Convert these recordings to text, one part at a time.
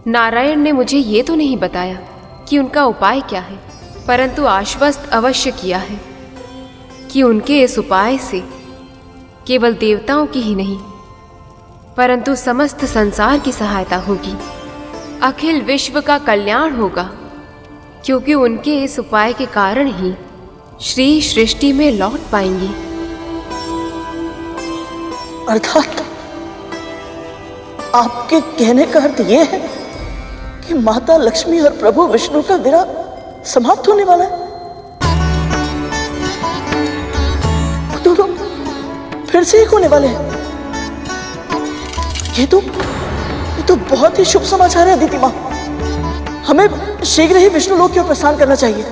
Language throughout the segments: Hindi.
नारायण ने मुझे ये तो नहीं बताया कि उनका उपाय क्या है, परंतु आश्वस्त अवश्य किया है कि उनके इस उपाय से केवल देवताओं की ही नहीं परंतु समस्त संसार की सहायता होगी, अखिल विश्व का कल्याण होगा, क्योंकि उनके इस उपाय के कारण ही श्री सृष्टि में लौट पाएंगी। अर्थात आपके कहने का अर्थ यह है कि माता लक्ष्मी और प्रभु विष्णु का विरह समाप्त होने वाला है। वो दोनों फिर से एक होने वाले हैं। ये तो बहुत ही शुभ समाचार है अदिति माँ। हमें शीघ्र ही विष्णु लोक की ओर प्रस्थान करना चाहिए।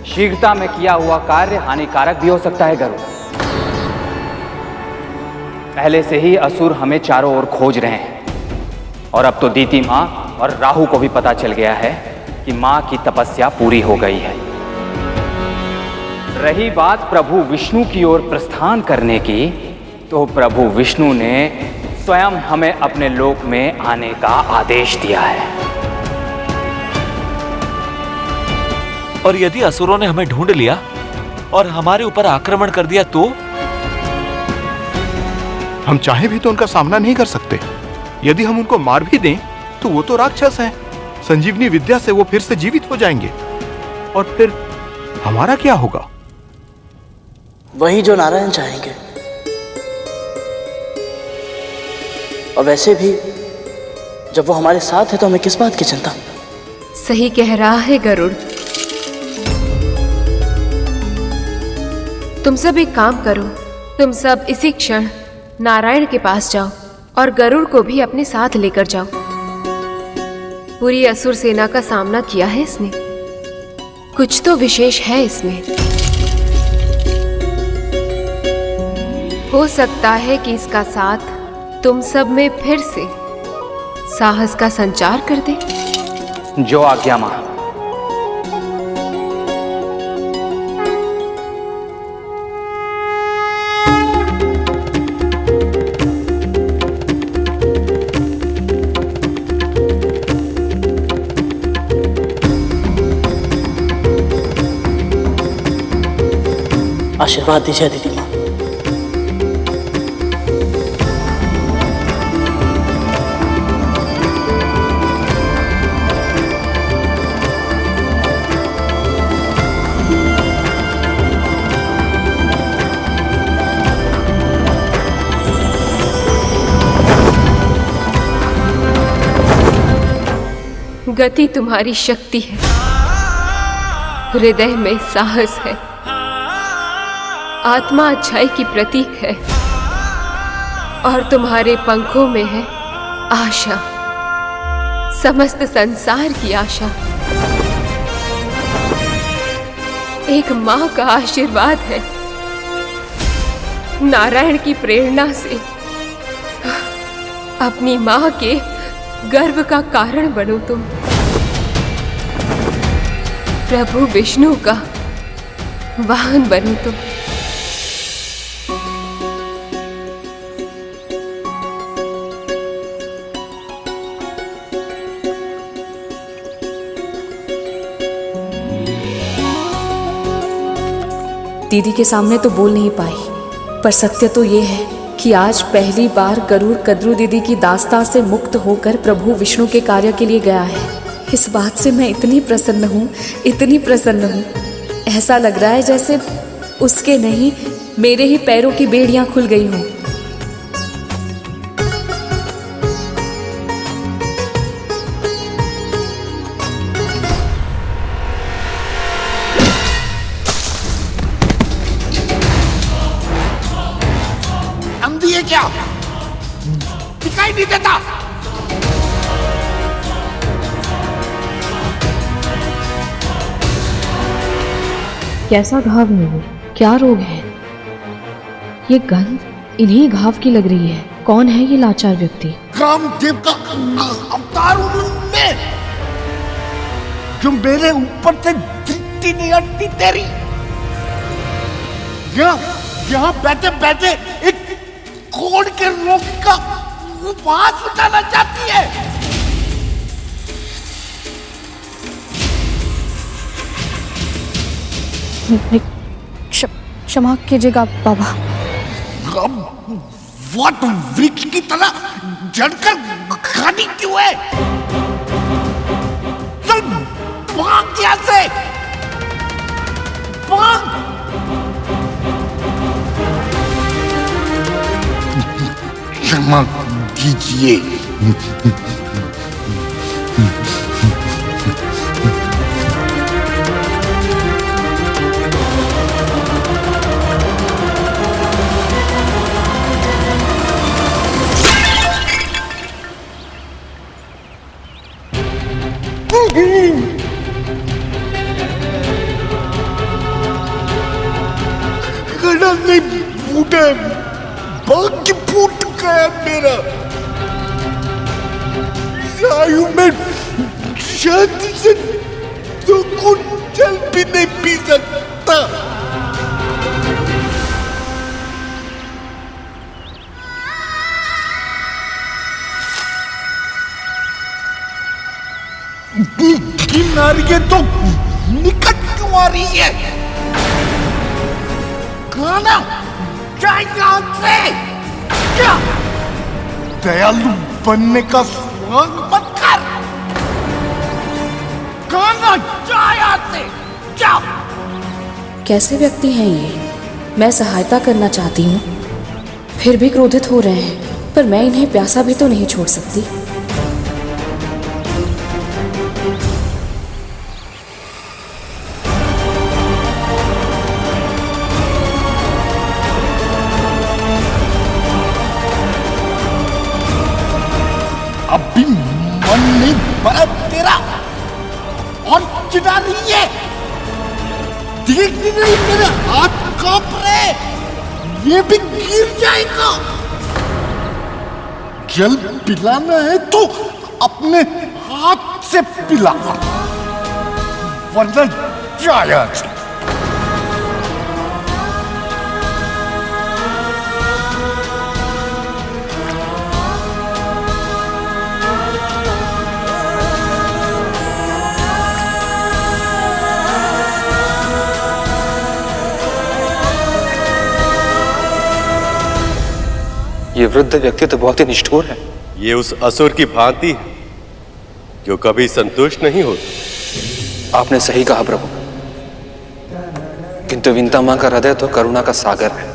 शीघ्रता में किया हुआ कार्य हानिकारक भी हो सकता है गरुड़। पहले से ही असुर हमें चारों ओर खोज रहे हैं और अब तो दीति माँ और राहु को भी पता चल गया है कि माँ की तपस्या पूरी हो गई है। रही बात प्रभु विष्णु की ओर प्रस्थान करने की, तो प्रभु विष्णु ने स्वयं हमें अपने लोक में आने का आदेश दिया है। और यदि असुरों ने हमें ढूंढ लिया और हमारे ऊपर आक्रमण कर दिया तो? हम चाहे भी तो उनका सामना नहीं कर सकते। यदि हम उनको मार भी दें तो वो तो राक्षस हैं। संजीवनी विद्या से वो फिर से जीवित हो जाएंगे और फिर हमारा क्या होगा? वही जो नारायण चाहेंगे। और वैसे भी जब वो हमारे साथ है तो हमें किस बात की चिंता। सही कह रहा है गरुड़। तुम सब एक काम करो, तुम सब इसी क्षण नारायण के पास जाओ और गरुड़ को भी अपने साथ लेकर जाओ। पूरी असुर सेना का सामना किया है इसने, कुछ तो विशेष है इसमें। हो सकता है कि इसका साथ तुम सब में फिर से साहस का संचार कर दे। जो आज्ञा मां। आशीर्वाद दीजिए दीदी माँ। गति तुम्हारी शक्ति है, हृदय में साहस है, आत्मा अच्छाई की प्रतीक है और तुम्हारे पंखों में है आशा, समस्त संसार की आशा। एक मां का आशीर्वाद है, नारायण की प्रेरणा से अपनी मां के गर्व का कारण बनो तुम। प्रभु विष्णु का वाहन बनो तुम। दीदी के सामने तो बोल नहीं पाई, पर सत्य तो ये है कि आज पहली बार गरुड़ कद्रू दीदी की दास्तां से मुक्त होकर प्रभु विष्णु के कार्य के लिए गया है। इस बात से मैं इतनी प्रसन्न हूँ, इतनी प्रसन्न हूँ। ऐसा लग रहा है जैसे उसके नहीं मेरे ही पैरों की बेड़ियाँ खुल गई हों। अंधी है क्या? दिखाई नहीं देता? कैसा घाव है वो? क्या रोग है? ये गंध इन्हीं घाव की लग रही है। कौन है ये लाचार व्यक्ति? कामदेव का अवतार उन्होंने, जो मेरे ऊपर से दृष्टि नहीं हटती तेरी। यहाँ बैठे बैठे एक कोढ़ के रोग का उपवास उठाना चाहती है। क्षमा कीजिएगा बाबा। अब वट वृक्ष की तरह जड़कर खानी क्यों है? चल भाग यहाँ से, भाग। क्षमा कीजिए। गड़ा नहीं फूटा, भाग्य फूट गया मेरा। आयु में शांति से तो कुछ जल भी नहीं पी सकता। किनारे तो निकट क्यों आ रही है? खाना चाय यहाँ से। क्या दयालु बनने का स्वांग मत कर। खाना चाय यहाँ से, जाओ। कैसे व्यक्ति हैं ये? मैं सहायता करना चाहती हूँ, फिर भी क्रोधित हो रहे हैं। पर मैं इन्हें प्यासा भी तो नहीं छोड़ सकती। अभी मन नहीं भरा तेरा और चिढ़ा रही है। देख नहीं रही मेरे हाथ कांप रहे, ये भी गिर जाएगा। जल पिलाना है तो अपने हाथ से पिला, वरना जाया से। ये वृद्ध व्यक्ति तो बहुत ही निष्ठुर है। ये उस असुर की भांति है जो कभी संतुष्ट नहीं होता। आपने सही कहा प्रभु, किंतु विंता मां का हृदय तो करुणा का सागर है।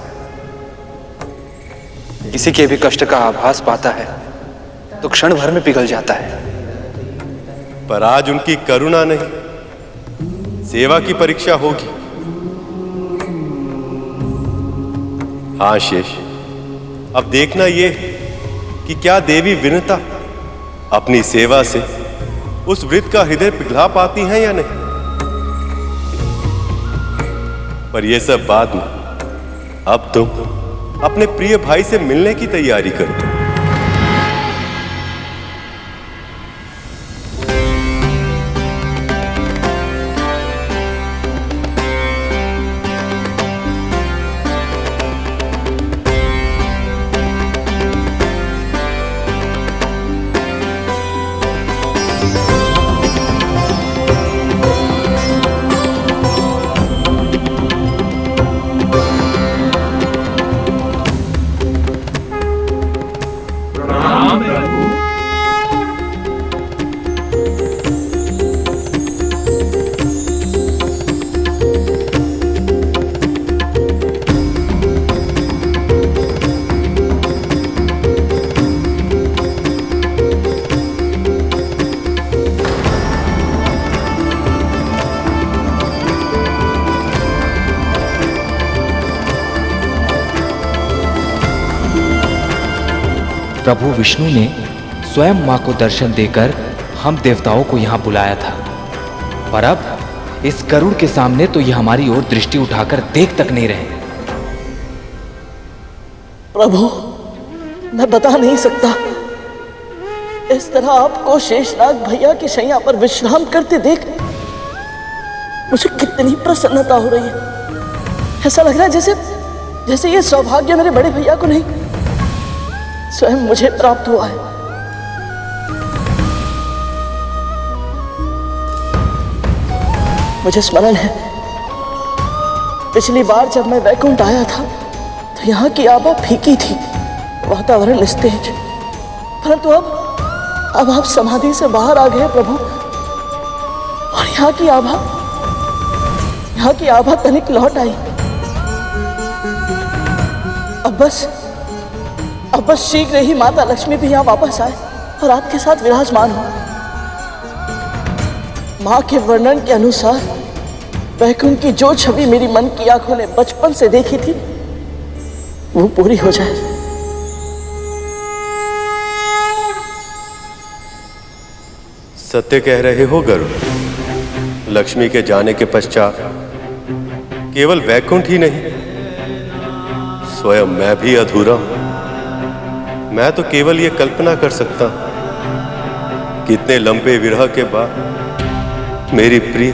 किसी के भी कष्ट का आभास पाता है तो क्षण भर में पिघल जाता है। पर आज उनकी करुणा नहीं, सेवा की परीक्षा होगी। हाँ शेष, अब देखना यह है कि क्या देवी विनता अपनी सेवा से उस वृद्ध का हृदय पिघला पाती हैं या नहीं। पर यह सब बाद में, अब तुम अपने प्रिय भाई से मिलने की तैयारी करो। प्रभु विष्णु ने स्वयं मां को दर्शन देकर हम देवताओं को यहां बुलाया था, पर अब इस गरुड़ के सामने तो ये हमारी ओर दृष्टि उठाकर देख तक नहीं रहे। प्रभु, मैं बता नहीं सकता, इस तरह आपको शेषनाग भैया की शैया पर विश्राम करते देख मुझे कितनी प्रसन्नता हो रही है। ऐसा लग रहा है जैसे ये सौभाग्य मेरे बड़े भैया को नहीं, स्वयं मुझे प्राप्त हुआ है। मुझे स्मरण है पिछली बार जब मैं वैकुंठ आया था तो यहाँ की आभा फीकी थी, वातावरण निस्तेज। परंतु अब आप समाधि से बाहर आ गए प्रभु, और यहाँ की आभा तनिक लौट आई। अब बस शीघ्र ही माता लक्ष्मी भी यहाँ वापस आए और आपके साथ विराजमान हो। माँ के वर्णन के अनुसार वैकुंठ की जो छवि मेरी मन की आंखों ने बचपन से देखी थी वो पूरी हो जाए। सत्य कह रहे हो गरुड़। लक्ष्मी के जाने के पश्चात केवल वैकुंठ ही नहीं, स्वयं मैं भी अधूरा हूं। मैं तो केवल ये कल्पना कर सकता हूं कितने लंबे विरह के बाद मेरी प्रिय,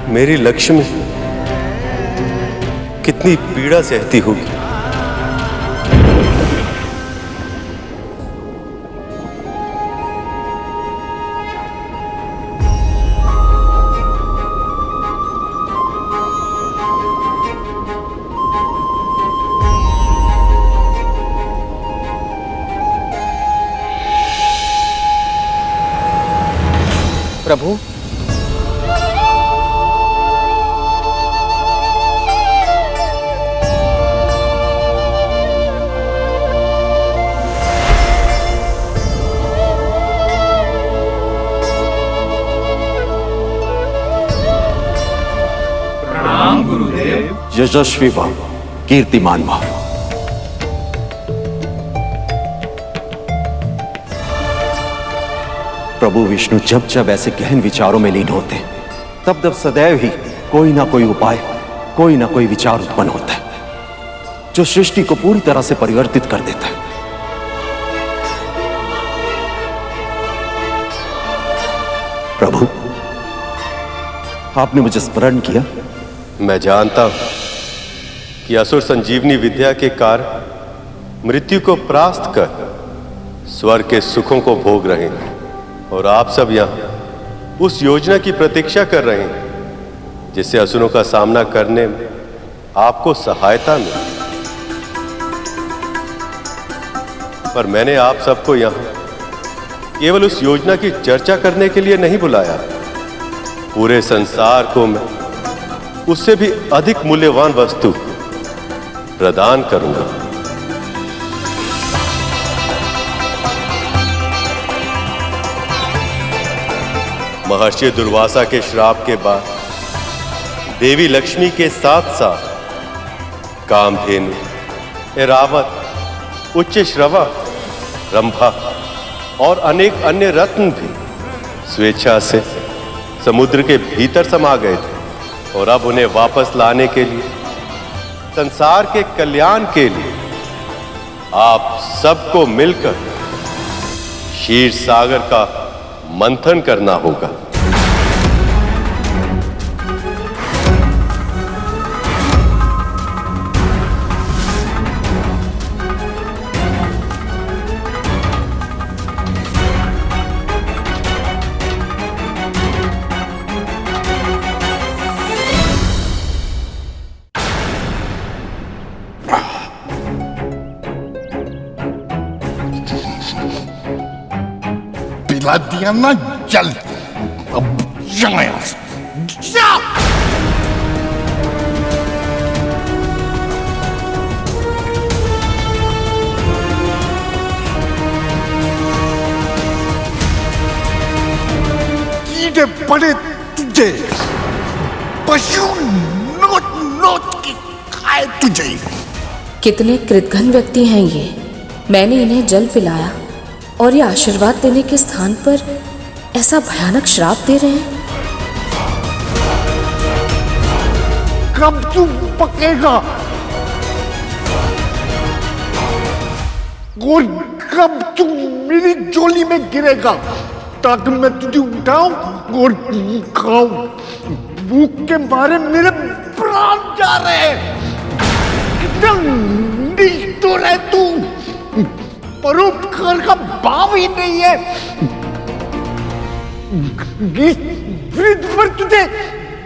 मेरी लक्ष्मी कितनी पीड़ा सहती होगी। प्रभु, यशस्वी भव, कीर्तिमान भव। प्रभु विष्णु जब जब ऐसे गहन विचारों में लीन होते हैं तब तब सदैव ही कोई ना कोई उपाय, कोई ना कोई विचार उत्पन्न होता है जो सृष्टि को पूरी तरह से परिवर्तित कर देता है। प्रभु, आपने मुझे स्मरण किया। मैं जानता हूं कि असुर संजीवनी विद्या के कारण मृत्यु को परास्त कर स्वर्ग के सुखों को भोग रहे हैं, और आप सब यहां उस योजना की प्रतीक्षा कर रहे हैं जिससे असुरों का सामना करने में आपको सहायता मिले। पर मैंने आप सबको यहां केवल उस योजना की चर्चा करने के लिए नहीं बुलाया। पूरे संसार को मैं उससे भी अधिक मूल्यवान वस्तु प्रदान करूंगा। महर्षि दुर्वासा के श्राप के बाद देवी लक्ष्मी के साथ साथ कामधेनु, ऐरावत, उच्च श्रवा, रंभा और अनेक अन्य रत्न भी स्वेच्छा से समुद्र के भीतर समा गए थे, और अब उन्हें वापस लाने के लिए, संसार के कल्याण के लिए आप सबको मिलकर क्षीर सागर का मंथन करना होगा। पिला दिया ना जल, अब जाया जा। कीड़े पड़े तुझे, पशु नोच नोच के खाए तुझे। कितने कृतघ्न व्यक्ति हैं ये। मैंने इन्हें जल पिलाया और ये आशीर्वाद देने के स्थान पर ऐसा भयानक श्राप दे रहे हैं। कब तू पकेगा और कब तू मेरी झोली में गिरेगा ताकि मैं तुझे उठाऊं और खाऊं। भूख के मारे मेरे प्राण जा रहे हैं। कितना निष्ठुर है तू, परोपकार का भाव ही नहीं है। इस वृद्ध पर तुझे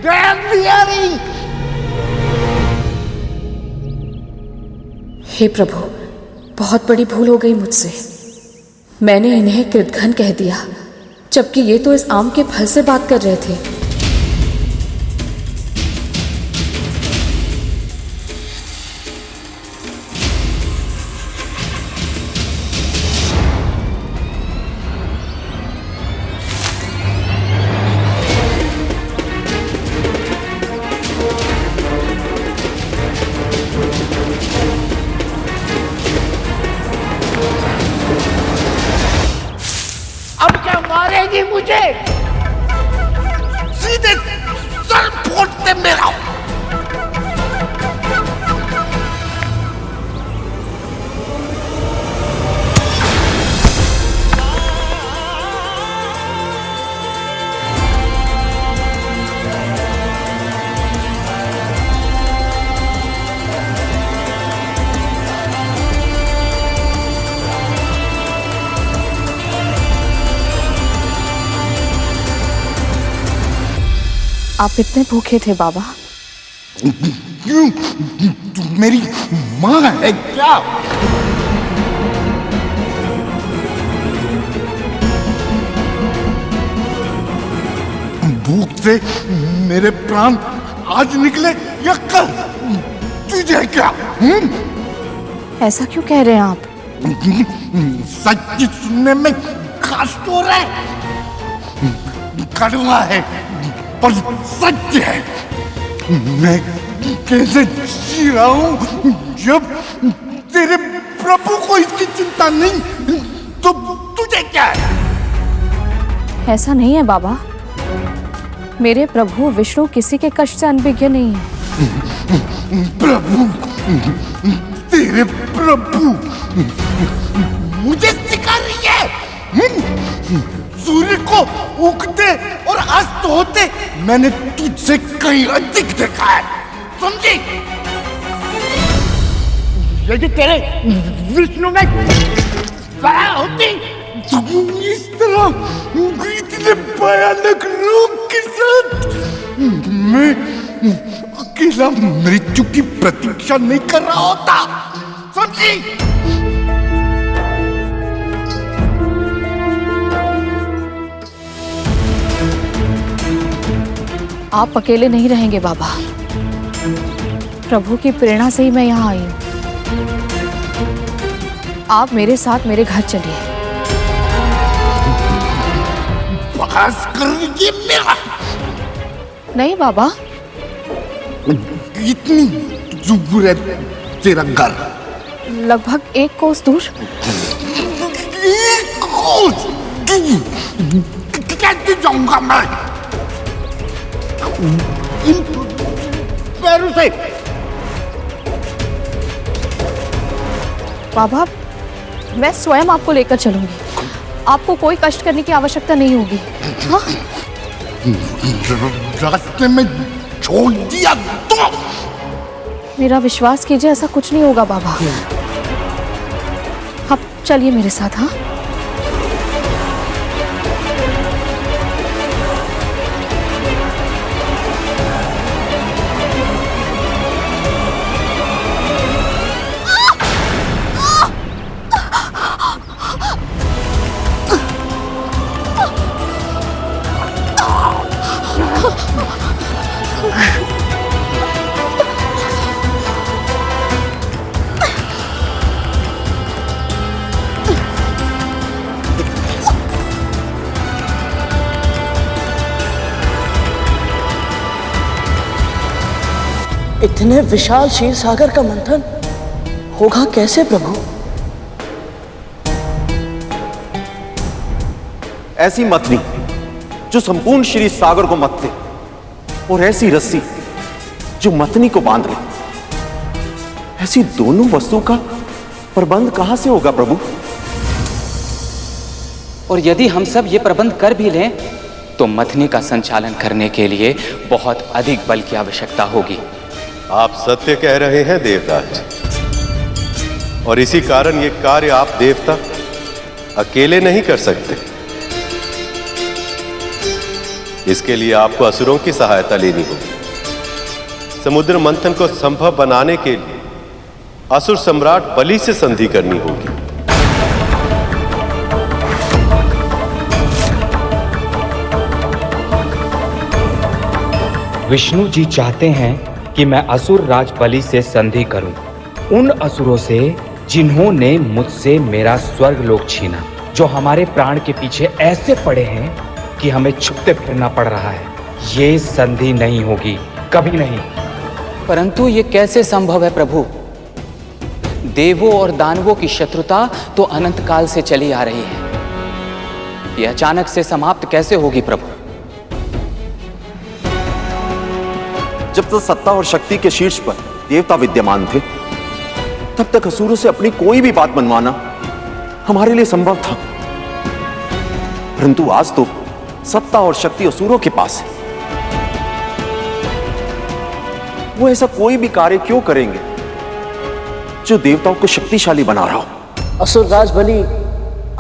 दया नहीं आ रही। हे प्रभु, बहुत बड़ी भूल हो गई मुझसे। मैंने इन्हें कृतघ्न कह दिया, जबकि ये तो इस आम के फल से बात कर रहे थे। अब क्या मारेगी मुझे? सीधे सर फोड़ते मेरा। आप इतने भूखे थे बाबा? क्यों? तू मेरी माँ है क्या? भूख से मेरे प्राण आज निकले या कल? तुझे क्या? ऐसा क्यों कह रहे हैं आप? सच सुनने में कष्ट हो रहा है, कड़वा है पर सच है। मैं कैसे जी रहा हूं जब तेरे प्रभु को इसकी चिंता नहीं, तो तुझे क्या है? ऐसा नहीं है बाबा, मेरे प्रभु विष्णु किसी के कष्ट से अनभिज्ञ नहीं है। प्रभु, तेरे प्रभु मुझे सिखा रही है। सूर्य को उगते और अस्त होते मैंने तुझसे कहीं अधिक देखा है, समझी? यदि तेरे विष्णु में दया होती तो इस तरह इतने भयानक रोग के साथ मैं अकेला मृत्यु की प्रतीक्षा नहीं कर रहा होता, समझी? आप अकेले नहीं रहेंगे बाबा, प्रभु की प्रेरणा से ही मैं यहाँ आई हूँ। आप मेरे साथ मेरे घर चलिए। बकवास कर रही है मेरा? नहीं बाबा। इतनी दूर है तेरा घर? लगभग 1 कोस दूर। 1 कोस दूर? कैसे जाऊंगा मैं इन पैरों से? बाबा, मैं स्वयं आपको लेकर चलूंगी, आपको कोई कष्ट करने की आवश्यकता नहीं होगी। हाँ? रास्ते में छोड़ दिया तो? मेरा विश्वास कीजिए, ऐसा कुछ नहीं होगा बाबा। आप चलिए मेरे साथ। हाँ, इतने विशाल क्षीर सागर का मंथन होगा कैसे प्रभु? ऐसी मथनी जो संपूर्ण श्री सागर को मत दे, और ऐसी रस्सी जो मथनी को बांध ले, ऐसी दोनों वस्तुओं का प्रबंध कहां से होगा प्रभु? और यदि हम सब ये प्रबंध कर भी लें तो मथनी का संचालन करने के लिए बहुत अधिक बल की आवश्यकता होगी। आप सत्य कह रहे हैं देवराज, और इसी कारण ये कार्य आप देवता अकेले नहीं कर सकते। इसके लिए आपको असुरों की सहायता लेनी होगी। समुद्र मंथन को संभव बनाने के लिए असुर सम्राट बलि से संधि करनी होगी। विष्णु जी चाहते हैं कि मैं असुर राज बलि से संधि करूं, उन असुरों से जिन्होंने मुझसे मेरा स्वर्ग लोक छीना, जो हमारे प्राण के पीछे ऐसे पड़े हैं कि हमें छुपते फिरना पड़ रहा है। ये संधि नहीं होगी, कभी नहीं। परंतु ये कैसे संभव है प्रभु? देवों और दानवों की शत्रुता तो अनंत काल से चली आ रही है, ये अचानक से समाप्त कैसे होगी प्रभु? जब तक सत्ता और शक्ति के शीर्ष पर देवता विद्यमान थे, तब तक असुरों से अपनी कोई भी बात मनवाना हमारे लिए संभव था। परंतु आज तो सत्ता और शक्ति असुरों के पास है। वो ऐसा कोई भी कार्य क्यों करेंगे जो देवताओं को शक्तिशाली बना रहा हो? असुर राज बलि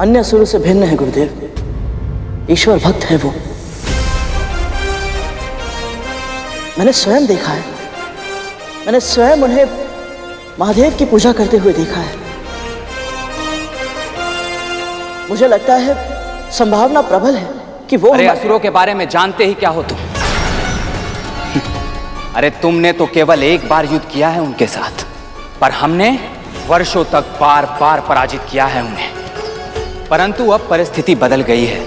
अन्य असुरों से भिन्न है गुरुदेव, ईश्वर भक्त है वो। मैंने स्वयं देखा है, मैंने स्वयं उन्हें महादेव की पूजा करते हुए देखा है। मुझे लगता है संभावना प्रबल है कि वो अरे असुरों के बारे में जानते ही क्या हो तुम? अरे तुमने तो केवल एक बार युद्ध किया है उनके साथ, पर हमने वर्षों तक बार बार पराजित किया है उन्हें। परंतु अब परिस्थिति बदल गई है।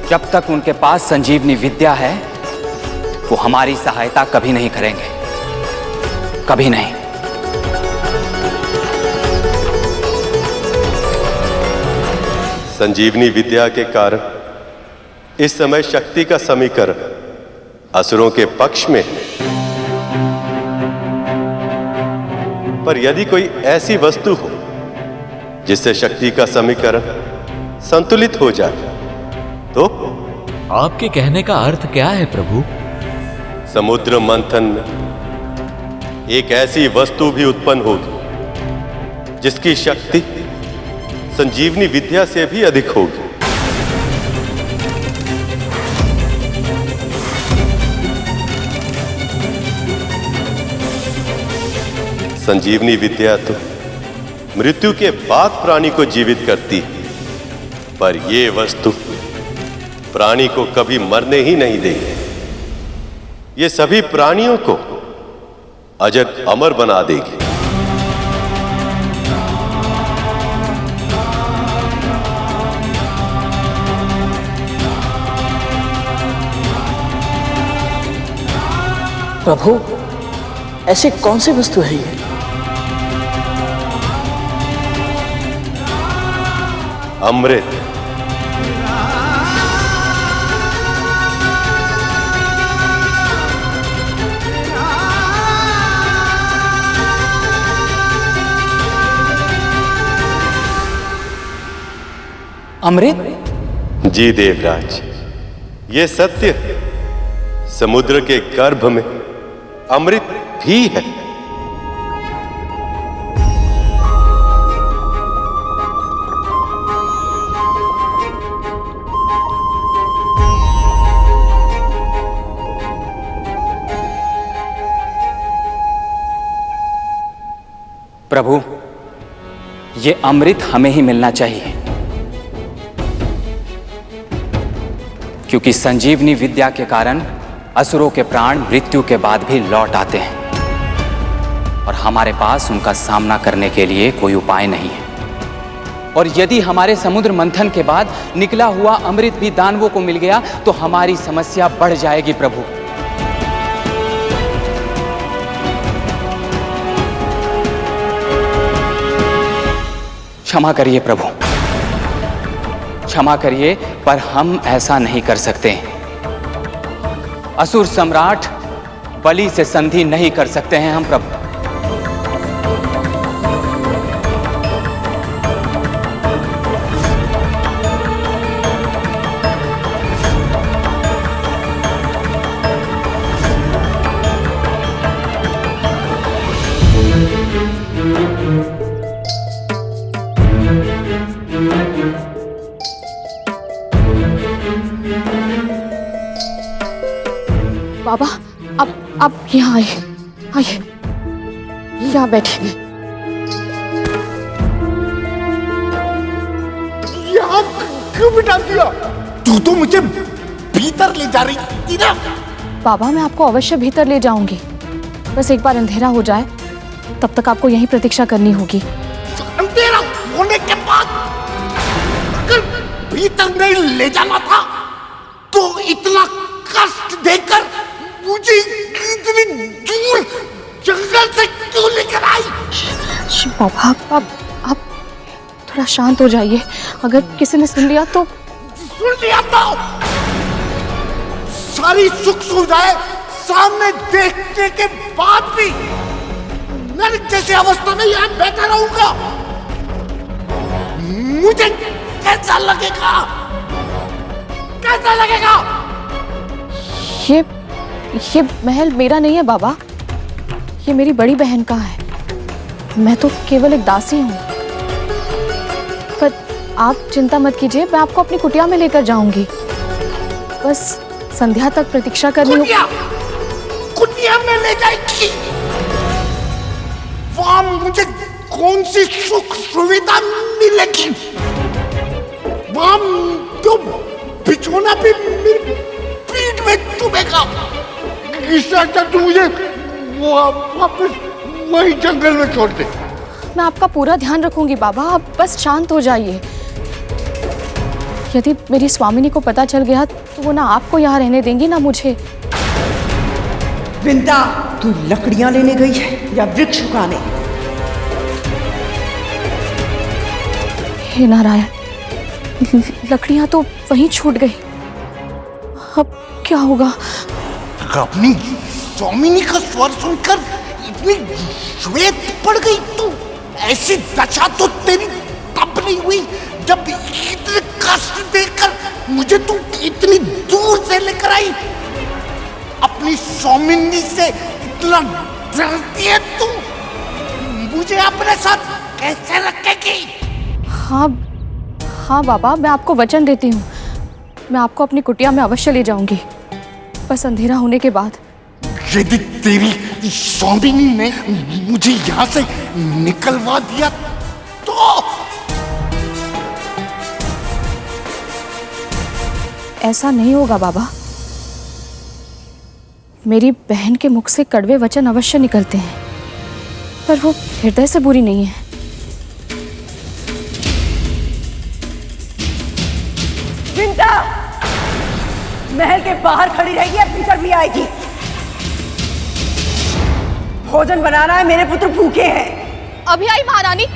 जब तक उनके पास संजीवनी विद्या है, वो हमारी सहायता कभी नहीं करेंगे, कभी नहीं। संजीवनी विद्या के कारण इस समय शक्ति का समीकरण असुरों के पक्ष में है। पर यदि कोई ऐसी वस्तु हो जिससे शक्ति का समीकरण संतुलित हो जाए, तो आपके कहने का अर्थ क्या है प्रभु? समुद्र मंथन में एक ऐसी वस्तु भी उत्पन्न होगी जिसकी शक्ति संजीवनी विद्या से भी अधिक होगी। संजीवनी विद्या तो मृत्यु के बाद प्राणी को जीवित करती है, पर यह वस्तु प्राणी को कभी मरने ही नहीं देगी। ये सभी प्राणियों को अजर अमर बना देगी। प्रभु, ऐसी कौन सी वस्तु है ये? अमृत। अमृत? जी देवराज, ये सत्य है। समुद्र के गर्भ में अमृत भी है। प्रभु, ये अमृत हमें ही मिलना चाहिए, क्योंकि संजीवनी विद्या के कारण असुरों के प्राण मृत्यु के बाद भी लौट आते हैं और हमारे पास उनका सामना करने के लिए कोई उपाय नहीं है। और यदि हमारे समुद्र मंथन के बाद निकला हुआ अमृत भी दानवों को मिल गया तो हमारी समस्या बढ़ जाएगी प्रभु। क्षमा करिए प्रभु, क्षमा करिए, पर हम ऐसा नहीं कर सकते। असुर सम्राट बलि से संधि नहीं कर सकते हैं हम प्रभु। बाबा, अब यहाँ आइए, आइए। यहाँ बैठिए। यहाँ क्यों बिठा दिया? तू तो मुझे भीतर ले जा रही थी ना। बाबा मैं आपको अवश्य भीतर ले जाऊंगी, बस एक बार अंधेरा हो जाए तब तक आपको यहीं प्रतीक्षा करनी होगी। अंधेरा होने के बाद अगर भीतर नहीं ले जाना था तो इतना कष्ट देकर मुझे इतनी दूर जंगल से क्यों लेकर आई? बाबा आप थोड़ा शांत हो जाइए, अगर किसी ने सुन लिया तो। सुन लिया तो सारी सुख सुविधाएं सामने देखने के बाद भी मैं जैसे अवस्था में यहाँ बैठा रहूंगा, मुझे कैसा लगेगा? कैसा लगेगा? ये महल मेरा नहीं है बाबा, ये मेरी बड़ी बहन का है। मैं तो केवल एक दासी हूँ। पर आप चिंता मत कीजिए, मैं आपको अपनी कुटिया में लेकर जाऊंगी। बस संध्या तक प्रतीक्षा करनी होगी। कुटिया में ले जाएगी? वहां मुझे कौन सी सुख सुविधा मिलेगी? वहां तो बिछोना भी मेरी पीठ में चुभेगा। इससे अच्छा तू मुझे वापस वही जंगल में छोड़ दे। मैं आपका पूरा ध्यान रखूंगी बाबा, आप बस शांत हो जाइए। यदि मेरी स्वामिनी को पता चल गया तो वो ना आपको यहाँ रहने देंगी ना मुझे। विंदा, तू लकड़ियां लेने गई है या वृक्ष उगाने? हे नारायण, लकड़ियां तो वहीं छूट गई, अब क्या होगा? अपनी स्वामिनी का स्वर सुनकर इतनी श्वेत पड़ गई तू। ऐसी दशा तो तेरी तब नहीं हुई जब इतने कष्ट देकर मुझे तू इतनी दूर से लेकर आई। अपनी स्वामिनी से इतना डरती है तू, मुझे अपने साथ कैसे रखेगी? हाँ बाबा, मैं आपको वचन देती हूँ, मैं आपको अपनी कुटिया में अवश्य ले जाऊंगी, बस अंधेरा होने के बाद। यदि तेरी स्वामिनी ने मुझे यहाँ से निकलवा दिया तो? ऐसा नहीं होगा बाबा, मेरी बहन के मुख से कड़वे वचन अवश्य निकलते हैं, पर वो हृदय से बुरी नहीं है। विंदा, महल के बाहर खड़ी रहेगी या भीतर भी आएगी? भोजन बनाना है, मेरे पुत्र भूखे हैं। अभी आई महारानी।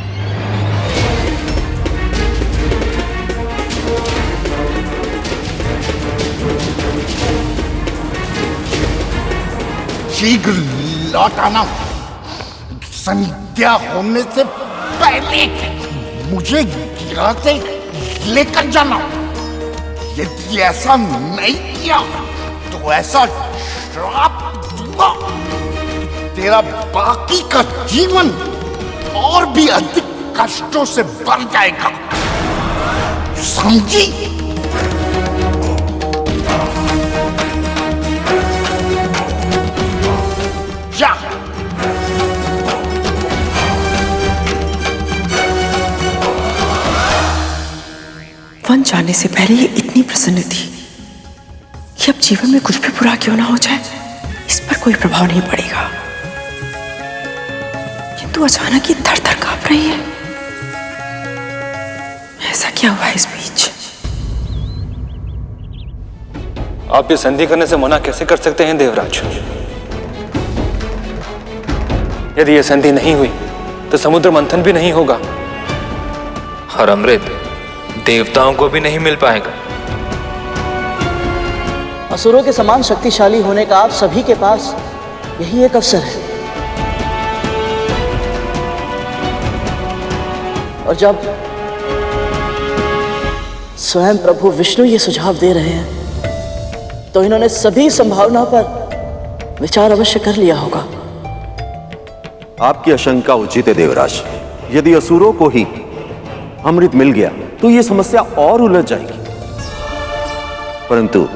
शीघ्र लौट आना, संध्या होने से पहले मुझे यहाँ से लेकर जाना। यदि ऐसा नहीं किया तो ऐसा श्राप दूंगा, तेरा बाकी का जीवन और भी अधिक कष्टों से भर जाएगा, समझी? जा। वन जाने से पहले ये इतनी प्रसन्न थी कि अब जीवन में कुछ भी बुरा क्यों ना हो जाए, इस पर कोई प्रभाव नहीं पड़ेगा। किंतु अचानक ये थर थर कांप रही है। ऐसा क्या हुआ इस बीच? आप ये संधि करने से मना कैसे कर सकते हैं देवराज? यदि ये संधि नहीं हुई तो समुद्र मंथन भी नहीं होगा और अमृत देवताओं को भी नहीं मिल पाएगा। असुरों के समान शक्तिशाली होने का आप सभी के पास यही एक अवसर है, और जब स्वयं प्रभु विष्णु ये सुझाव दे रहे हैं तो इन्होंने सभी संभावनाओं पर विचार अवश्य कर लिया होगा। आपकी आशंका उचित है देवराज। यदि असुरों को ही अमृत मिल गया तो यह समस्या और उलझ जाएगी, परंतु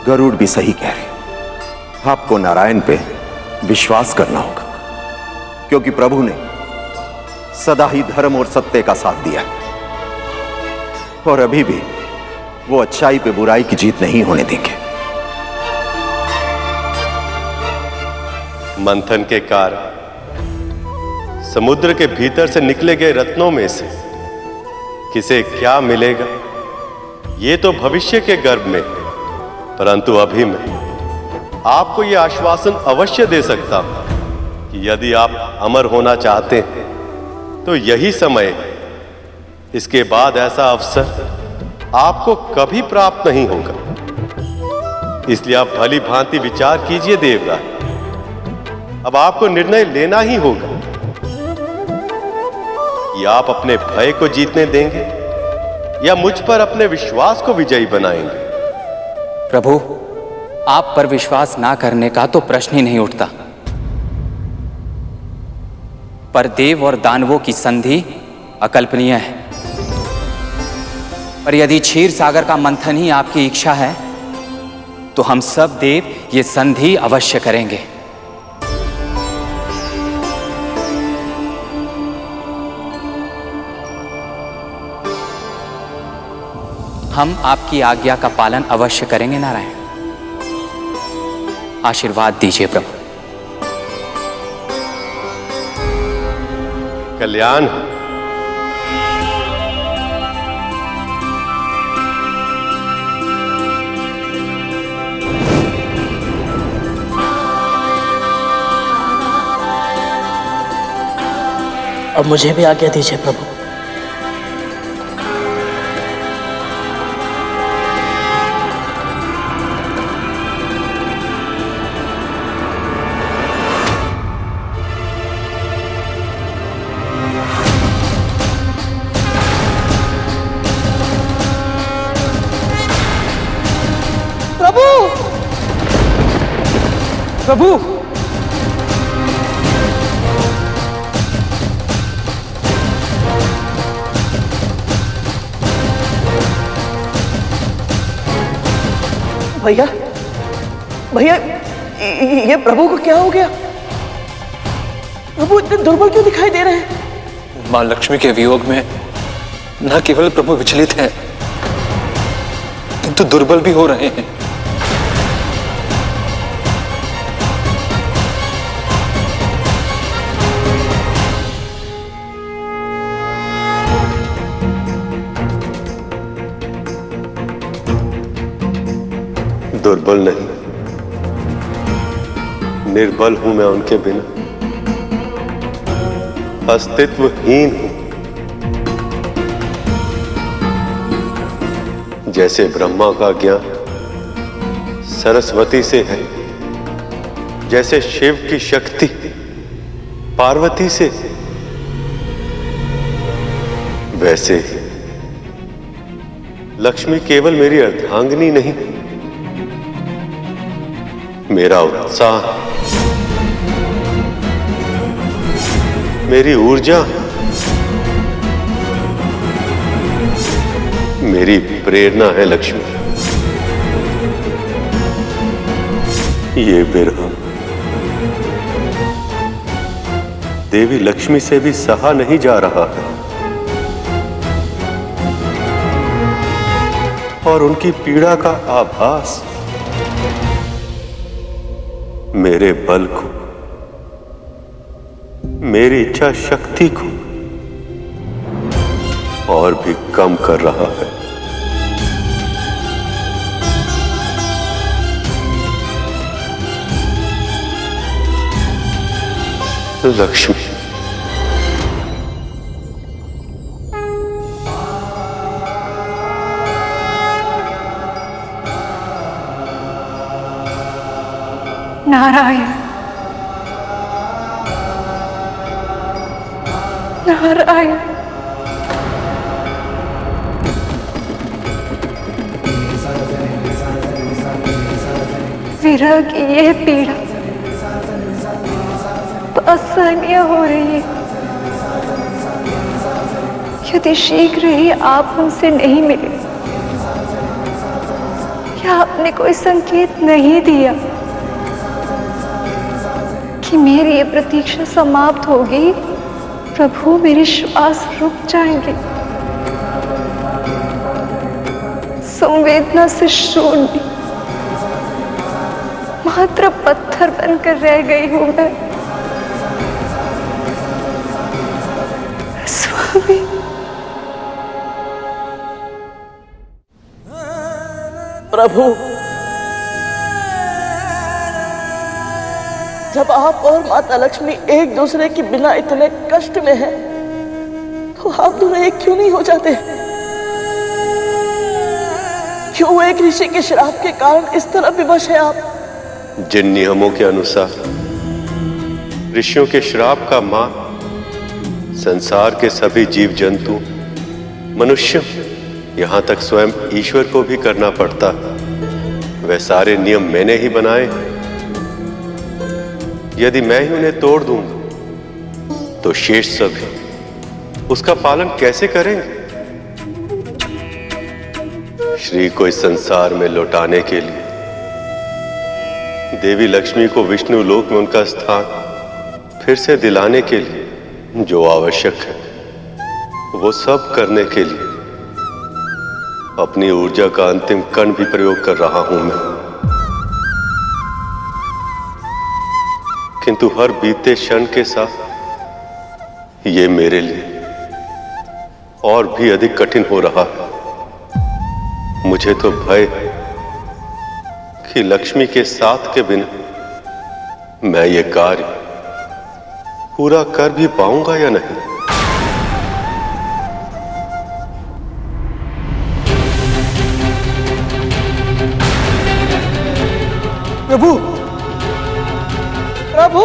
गरुड़ भी सही कह रहे। आपको नारायण पे विश्वास करना होगा, क्योंकि प्रभु ने सदा ही धर्म और सत्य का साथ दिया और अभी भी वो अच्छाई पे बुराई की जीत नहीं होने देंगे। मंथन के कारण समुद्र के भीतर से निकले गए रत्नों में से किसे क्या मिलेगा ये तो भविष्य के गर्भ में, परंतु अभी मैं आपको यह आश्वासन अवश्य दे सकता हूं कि यदि आप अमर होना चाहते हैं तो यही समय है। इसके बाद ऐसा अवसर आपको कभी प्राप्त नहीं होगा। इसलिए आप भली भांति विचार कीजिए देवराज। अब आपको निर्णय लेना ही होगा कि आप अपने भय को जीतने देंगे या मुझ पर अपने विश्वास को विजयी बनाएंगे। प्रभु, आप पर विश्वास ना करने का तो प्रश्न ही नहीं उठता, पर देव और दानवों की संधि अकल्पनीय है। पर यदि क्षीर सागर का मंथन ही आपकी इच्छा है तो हम सब देव ये संधि अवश्य करेंगे। हम आपकी आज्ञा का पालन अवश्य करेंगे नारायण। आशीर्वाद दीजिए प्रभु। कल्याण। अब मुझे भी आज्ञा दीजिए प्रभु। प्रभु, भैया भैया ये प्रभु को क्या हो गया? प्रभु इतने दुर्बल क्यों दिखाई दे रहे हैं? मां लक्ष्मी के वियोग में न केवल प्रभु विचलित हैं, किंतु दुर्बल भी हो रहे हैं। दुर्बल नहीं, निर्बल हूं मैं उनके बिना, अस्तित्वहीन हूं। जैसे ब्रह्मा का ज्ञान सरस्वती से है, जैसे शिव की शक्ति पार्वती से, वैसे ही लक्ष्मी केवल मेरी अर्धांगिनी नहीं, मेरा उत्साह, मेरी ऊर्जा, मेरी प्रेरणा है लक्ष्मी। ये विरह देवी लक्ष्मी से भी सहा नहीं जा रहा है और उनकी पीड़ा का आभास मेरे बल को, मेरी इच्छा शक्ति को और भी कम कर रहा है। लक्ष्मी, नारायण, नारायण। विरह की ये पीड़ा तो असहनीय हो रही है। यदि शीघ्र ही आप हमसे नहीं मिले या आपने कोई संकेत नहीं दिया कि कि मेरी ये प्रतीक्षा समाप्त हो गई, प्रभु मेरे श्वास रुक जाएंगे। संवेदना से शून्य, मात्र पत्थर बनकर रह गई हूं मैं। स्वामी, प्रभु, जब आप और माता लक्ष्मी एक दूसरे के बिना इतने कष्ट में हैं, तो आप दोनों एक क्यों नहीं हो जाते? क्यों एक ऋषि के श्राप के कारण इस तरह विवश है आप? जिन नियमों के अनुसार ऋषियों के श्राप का मान संसार के सभी जीव जंतु, मनुष्य, यहां तक स्वयं ईश्वर को भी करना पड़ता, वह सारे नियम मैंने ही बनाए। यदि मैं ही उन्हें तोड़ दूंगा तो शेष सभी उसका पालन कैसे करेंगे? श्री को इस संसार में लौटाने के लिए देवी लक्ष्मी को विष्णु लोक में उनका स्थान फिर से दिलाने के लिए जो आवश्यक है, वो सब करने के लिए अपनी ऊर्जा का अंतिम कण भी प्रयोग कर रहा हूं मैं। किंतु हर बीते क्षण के साथ ये मेरे लिए और भी अधिक कठिन हो रहा है। मुझे तो भय है कि लक्ष्मी के साथ के बिना मैं ये कार्य पूरा कर भी पाऊंगा या नहीं। प्रभु, प्रभु,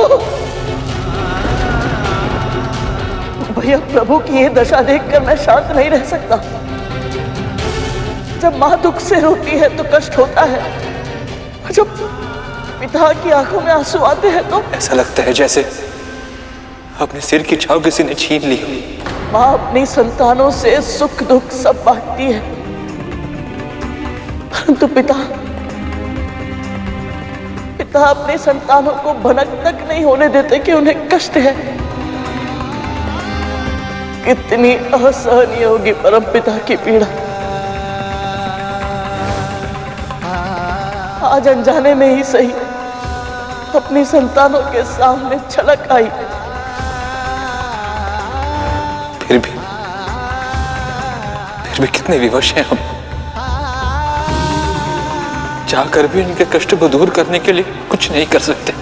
भैया, प्रभु की ये दशा देखकर मैं शांत नहीं रह सकता। जब मां दुख से रोती है तो कष्ट होता है, जब पिता की आंखों में आंसू आते हैं तो ऐसा लगता है जैसे अपने सिर की छाव किसी ने छीन ली। मां अपनी संतानों से सुख दुख सब बांटती है, परंतु पिता अपनी संतानों को भनक तक नहीं होने देते कि उन्हें कष्ट है। कितनी असहनीय होगी परम पिता की पीड़ा। आज अनजाने में ही सही अपनी संतानों के सामने छलक आई, फिर भी कितने विवश हैं हम। चाहकर भी इनके कष्ट को दूर करने के लिए कुछ नहीं कर सकते।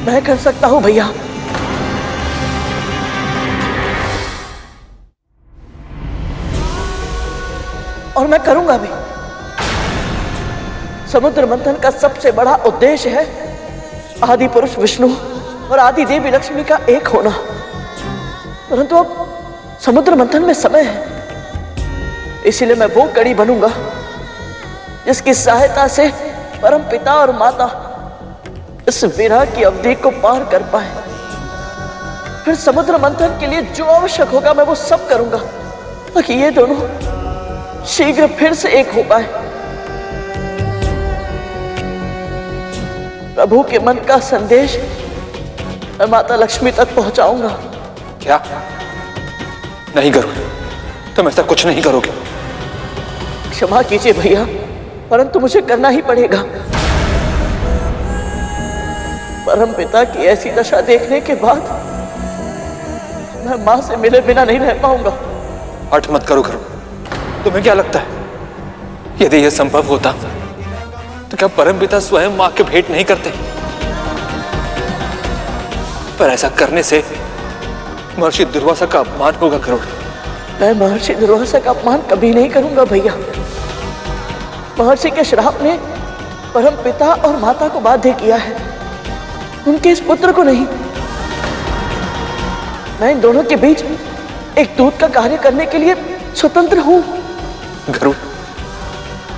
मैं कर सकता हूं भैया। और मैं करूंगा भी। समुद्र मंथन का सबसे बड़ा उद्देश्य है आदि पुरुष विष्णु और आदि देवी लक्ष्मी का एक होना। परंतु अब समुद्र मंथन में समय है, इसीलिए मैं वो कड़ी बनूंगा जिसकी सहायता से परम पिता और माता इस विरह की अवधि को पार कर पाए। फिर समुद्र मंथन के लिए जो आवश्यक होगा मैं वो सब करूंगा, ताकि ये दोनों शीघ्र फिर से एक हो पाए। प्रभु के मन का संदेश मैं माता लक्ष्मी तक पहुंचाऊंगा। क्या? नहीं करो, तुम ऐसा कुछ नहीं करोगे। क्षमा कीजिए भैया, परंतु मुझे करना ही पड़ेगा। परम पिता की ऐसी दशा देखने के बाद मैं मां से मिले बिना नहीं रह पाऊंगा। हठ मत करो करो। तुम्हें क्या लगता है यदि यह संभव होता तो क्या परम पिता स्वयं मां के भेंट नहीं करते? पर ऐसा करने से महर्षि दुर्वासा का अपमान होगा करोड़। मैं महर्षि दुर्वासा का अपमान कभी नहीं करूंगा भैया। महर्षि के श्राप ने परम पिता और माता को बाध्य किया है, उनके इस पुत्र को नहीं। मैं इन दोनों के बीच एक दूत का कार्य करने के लिए स्वतंत्र हूं। गरुड़,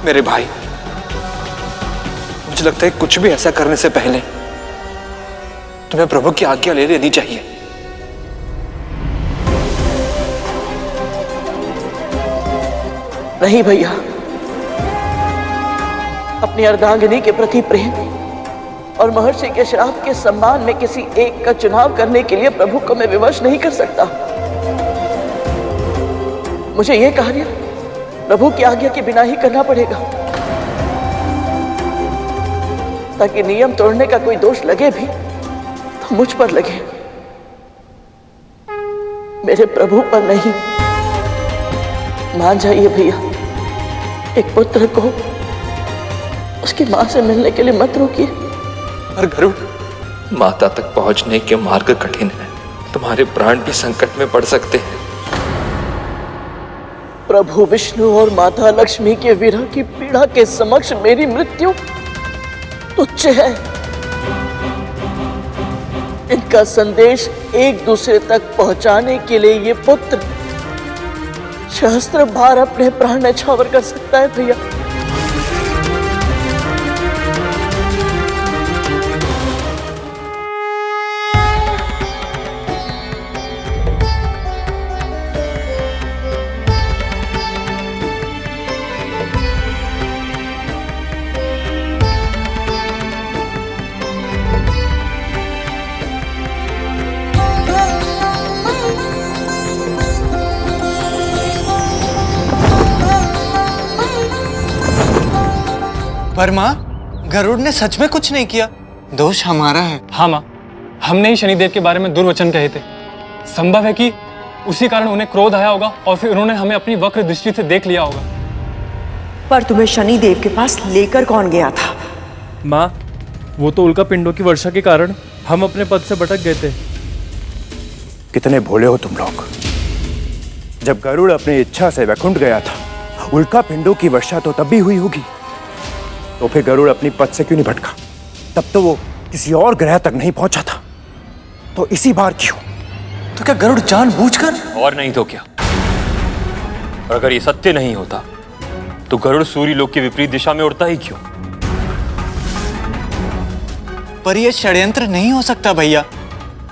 मेरे भाई, मुझे लगता है कुछ भी ऐसा करने से पहले तुम्हें प्रभु की आज्ञा ले लेनी चाहिए। नहीं भैया, अपनी अर्धांगिनी के प्रति प्रेम और महर्षि के श्राप के सम्मान में किसी एक का चुनाव करने के लिए प्रभु को मैं विवश नहीं कर सकता। मुझे यह कार्य प्रभु की आज्ञा के बिना ही करना पड़ेगा, ताकि नियम तोड़ने का कोई दोष लगे भी तो मुझ पर लगे, मेरे प्रभु पर नहीं। मान जाइए भैया, एक पुत्र को उसकी मां से मिलने के लिए मत रोकिए। पर गरुड़, माता तक पहुंचने के मार्ग कठिन है, तुम्हारे प्राण भी संकट में पड़ सकते हैं। प्रभु विष्णु और माता लक्ष्मी के विरह की पीड़ा के समक्ष मेरी मृत्यु तुच्छ है। इनका संदेश एक दूसरे तक पहुंचाने के लिए ये पुत्र सहस्त्र बार अपने प्राण न्यौछावर कर सकता है भैया। पर माँ, गरुड़ ने सच में कुछ नहीं किया, दोष हमारा है। हाँ माँ, हमने ही शनिदेव के बारे में दुर्वचन कहे थे। संभव है कि उसी कारण उन्हें क्रोध आया होगा और फिर उन्होंने हमें अपनी वक्र दृष्टि से देख लिया होगा। पर तुम्हें शनिदेव के पास लेकर कौन गया था? माँ, वो तो उल्का पिंडों की वर्षा के कारण हम अपने पद से भटक गए थे। कितने भोले हो तुम लोग। जब गरुड़ अपनी इच्छा से वैकुंठ गया था, उल्का पिंडों की वर्षा तो तब भी हुई होगी, तो फिर गरुड़ अपनी पद से क्यों नहीं भटका? तब तो वो किसी और ग्रह तक नहीं पहुंचा था, तो इसी बार क्यों? तो क्या गरुड़ जानबूझकर? और नहीं तो क्या। और अगर ये सत्य नहीं होता तो गरुड़ सूर्य लोक की विपरीत दिशा में उड़ता ही क्यों? पर यह षड्यंत्र नहीं हो सकता भैया।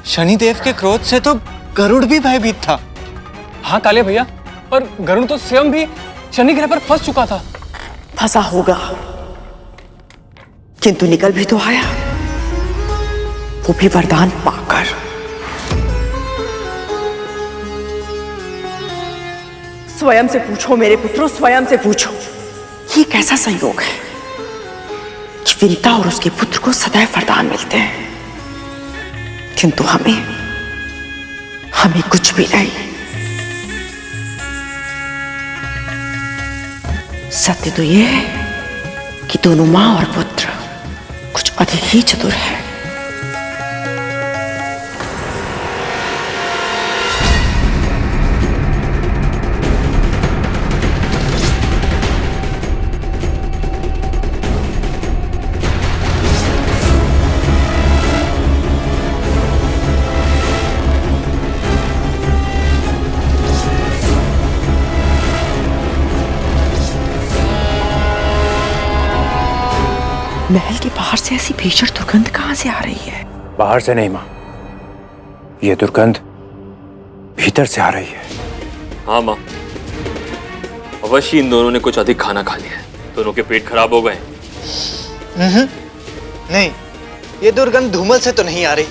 शनिदेव के क्रोध से तो गरुड़ भी भयभीत था। हाँ काले भैया, पर गरुड़ तो स्वयं भी शनि ग्रह पर फंस चुका था। फंसा होगा, किंतु निकल भी तो आया, वो भी वरदान पाकर। स्वयं से पूछो मेरे पुत्रों, स्वयं से पूछो, ये कैसा संयोग है कि विंता और उसके पुत्र को सदैव वरदान मिलते हैं, किंतु हमें कुछ भी नहीं। सत्य तो यह है कि दोनों मां और पुत्र कुछ अधिक ही चतुर है। महल के बाहर से ऐसी भीषण दुर्गंध कहां से आ रही है? बाहर से नहीं मां, ये दुर्गंध भीतर से आ रही है। हाँ माँ, अवश्य इन दोनों ने कुछ अधिक खाना खा लिया है। दोनों के पेट खराब हो गए। नहीं, ये दुर्गंध धूमल से तो नहीं आ रही,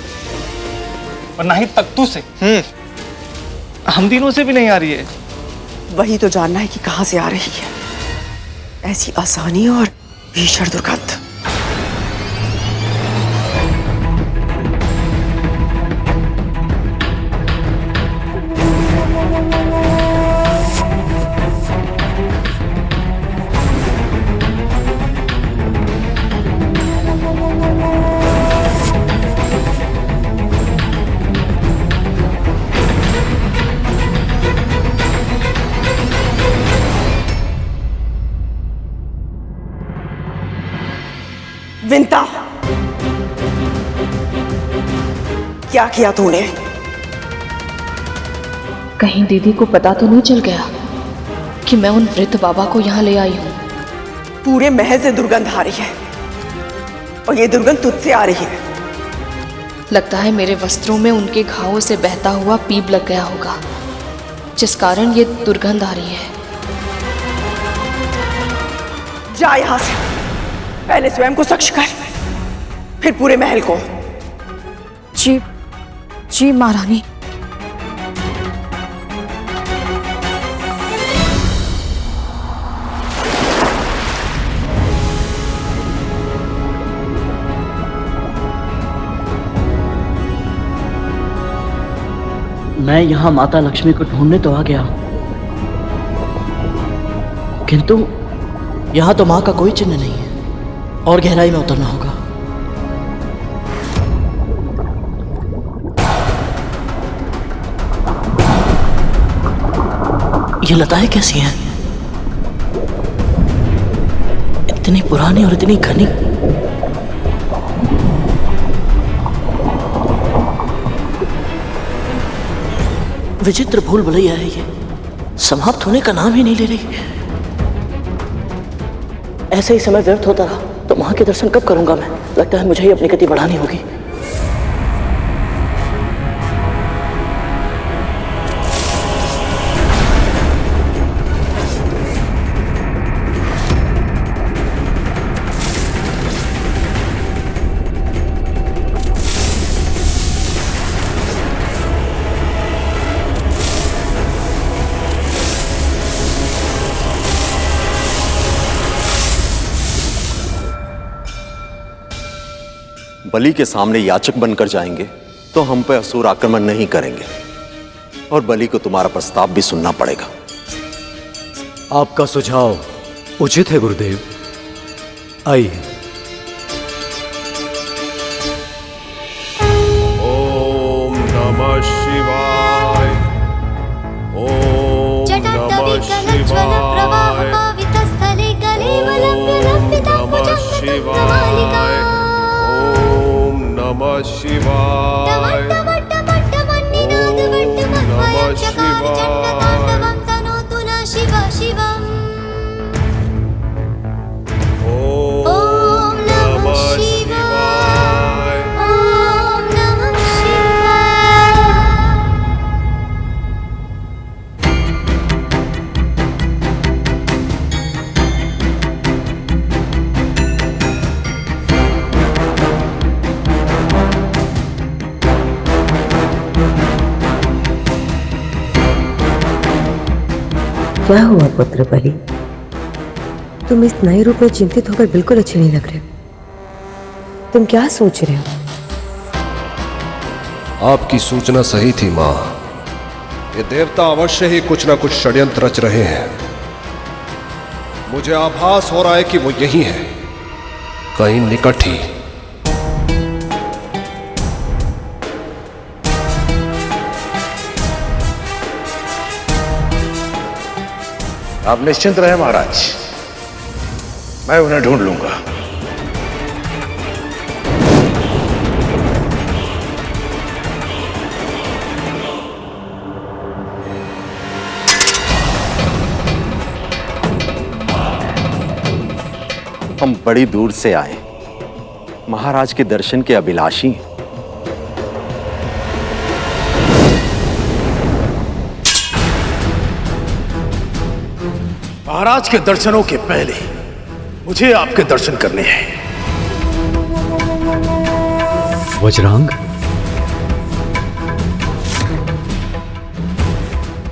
और ना ही तख्तू से। हम तीनों से भी नहीं आ रही है। वही तो जानना है कि कहां से आ रही है ऐसी आसानी और भीषण दुर्गंध। विंता, क्या किया तूने? कहीं दीदी को पता तो नहीं चल गया कि मैं उन वृद्ध बाबा को यहाँ ले आई हूँ? पूरे महल से दुर्गंध आ रही है और ये दुर्गंध तुझसे आ रही है। लगता है मेरे वस्त्रों में उनके घावों से बहता हुआ पीप लग गया होगा, जिस कारण ये दुर्गंध आ रही है। जा यहाँ से, पहले स्वयं को साक्षी कर, फिर पूरे महल को। जी जी महारानी। मैं यहाँ माता लक्ष्मी को ढूंढने तो आ गया हूँ, किंतु यहाँ तो माँ का कोई चिन्ह नहीं है और गहराई में उतरना होगा। ये लताएं कैसी हैं? इतनी पुरानी और इतनी घनी। विचित्र भूल भुलैया है ये, समाप्त होने का नाम ही नहीं ले रही। ऐसे ही समय व्यर्थ होता रहा तो मां के दर्शन कब करूंगा मैं? लगता है मुझे ही अपनी गति बढ़ानी होगी। बलि के सामने याचक बनकर जाएंगे तो हम पे असुर आक्रमण नहीं करेंगे और बलि को तुम्हारा प्रस्ताव भी सुनना पड़ेगा। आपका सुझाव उचित है गुरुदेव। आइए। ओम नमः शिवाय। ओम नमः शिवाय। नमः शिवाय। ओम नमः शिवाय। क्या हुआ पुत्र बलि? तुम इस नए रूप में चिंतित होकर बिल्कुल अच्छे नहीं लग रहे। तुम क्या सोच रहे हो? आपकी सूचना सही थी मां। ये देवता अवश्य ही कुछ ना कुछ षड्यंत्र रच रहे हैं। मुझे आभास हो रहा है कि वो यही है, कहीं निकट ही। आप निश्चिंत रहे महाराज, मैं उन्हें ढूंढ लूंगा। हम बड़ी दूर से आए, महाराज के दर्शन के अभिलाषी हैं। महाराज के दर्शनों के पहले मुझे आपके दर्शन करने हैं। वज्रांग,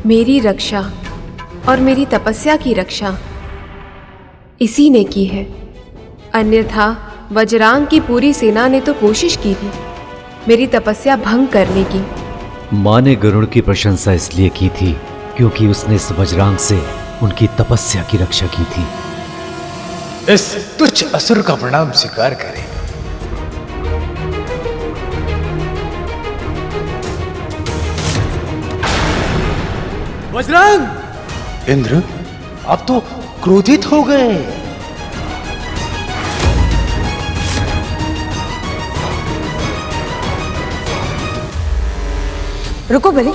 मेरी रक्षा और मेरी तपस्या की रक्षा इसी ने की है, अन्यथा वज्रांग की पूरी सेना ने तो कोशिश की थी मेरी तपस्या भंग करने की। मां ने गरुड़ की प्रशंसा इसलिए की थी क्योंकि उसने इस वज्रांग से उनकी तपस्या की रक्षा की थी। इस तुच्छ असुर का प्रणाम स्वीकार करें। वज्रांग! इंद्र, आप तो क्रोधित हो गए। रुको बलि,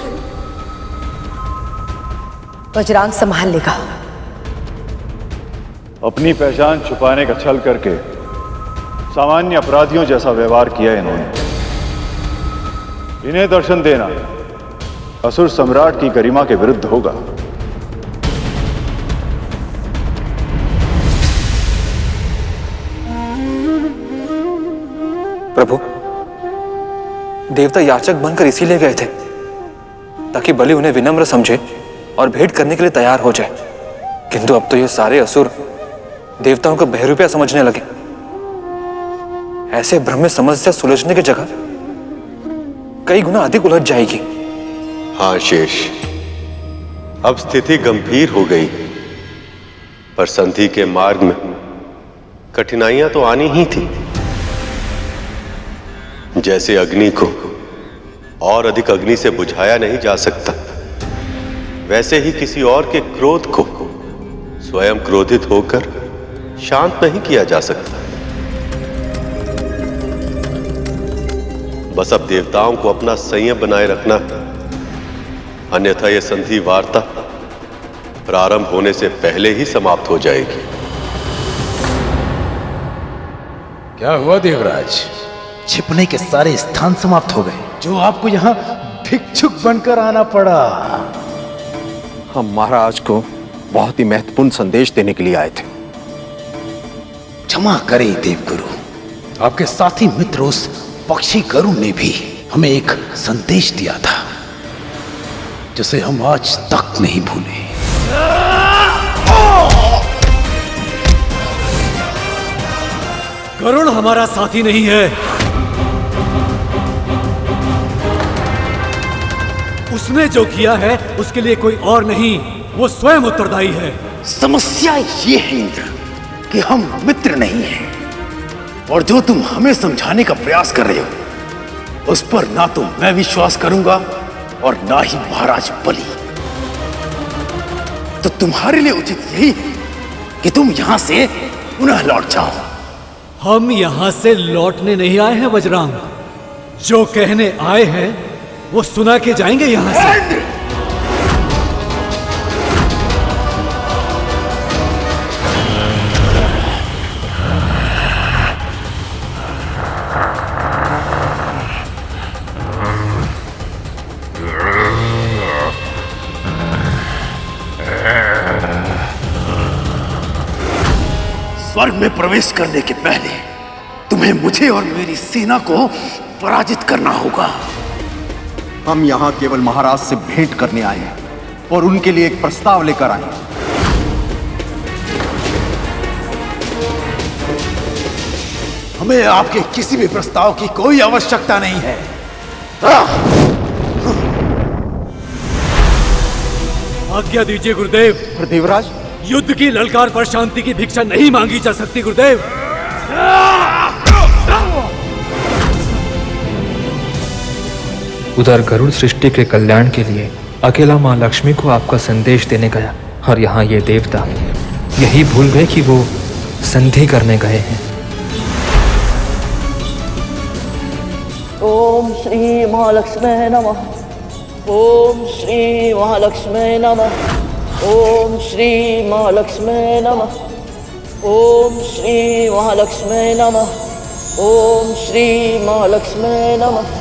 वज्रांग संभाल लेगा। अपनी पहचान छुपाने का छल करके सामान्य अपराधियों जैसा व्यवहार किया इन्होंने। इन्हें दर्शन देना असुर सम्राट की गरिमा के विरुद्ध होगा। प्रभु, देवता याचक बनकर इसीलिए गए थे ताकि बलि उन्हें विनम्र समझे और भेंट करने के लिए तैयार हो जाए, किंतु अब तो ये सारे असुर देवताओं को बहरूपिया समझने लगे। ऐसे भ्रम में समस्या सुलझने की जगह कई गुना अधिक उलझ जाएगी। हाँ शेष, अब स्थिति गंभीर हो गई, पर संधि के मार्ग में कठिनाइयां तो आनी ही थी। जैसे अग्नि को और अधिक अग्नि से बुझाया नहीं जा सकता, वैसे ही किसी और के क्रोध को स्वयं क्रोधित होकर शांत नहीं किया जा सकता। बस अब देवताओं को अपना संयम बनाए रखना, अन्यथा यह संधि वार्ता प्रारंभ होने से पहले ही समाप्त हो जाएगी। क्या हुआ देवराज? छिपने के सारे स्थान समाप्त हो गए, जो आपको यहाँ भिक्षुक बनकर आना पड़ा। हम महाराज को बहुत ही महत्वपूर्ण संदेश देने के लिए आए थे। क्षमा करें देवगुरु, आपके साथी मित्र उस पक्षी गरुड़ ने भी हमें एक संदेश दिया था, जिसे हम आज तक नहीं भूले। गरुड़ हमारा साथी नहीं है, उसने जो किया है उसके लिए कोई और नहीं, वो स्वयं उत्तरदायी है। समस्या ये है इंद्र कि हम मित्र नहीं हैं, और जो तुम हमें समझाने का प्रयास कर रहे हो उस पर ना तो मैं विश्वास करूंगा और ना ही महाराज बलि। तो तुम्हारे लिए उचित यही है कि तुम यहां से पुनः लौट जाओ। हम यहां से लौटने नहीं आए हैं वज्रांग, जो कहने आए हैं वो सुना के जाएंगे यहां से। स्वर्ग में प्रवेश करने के पहले तुम्हें मुझे और मेरी सेना को पराजित करना होगा। हम यहाँ केवल महाराज से भेंट करने आए हैं और उनके लिए एक प्रस्ताव लेकर आए हैं। हमें आपके किसी भी प्रस्ताव की कोई आवश्यकता नहीं है। आज्ञा दीजिए गुरुदेव। देवराज, युद्ध की ललकार पर शांति की भिक्षा नहीं मांगी जा सकती गुरुदेव। उधर गरुड़ सृष्टि के कल्याण के लिए अकेला मां लक्ष्मी को आपका संदेश देने गया, और यहाँ ये देवता यही भूल गए कि वो संधि करने गए हैं। ओम श्री महालक्ष्मी नमः। ओम श्री महालक्ष्मी नमः। ओम श्री महालक्ष्मी नमः। ओम श्री महालक्ष्मी नमः। ओम श्री महालक्ष्मी नमः।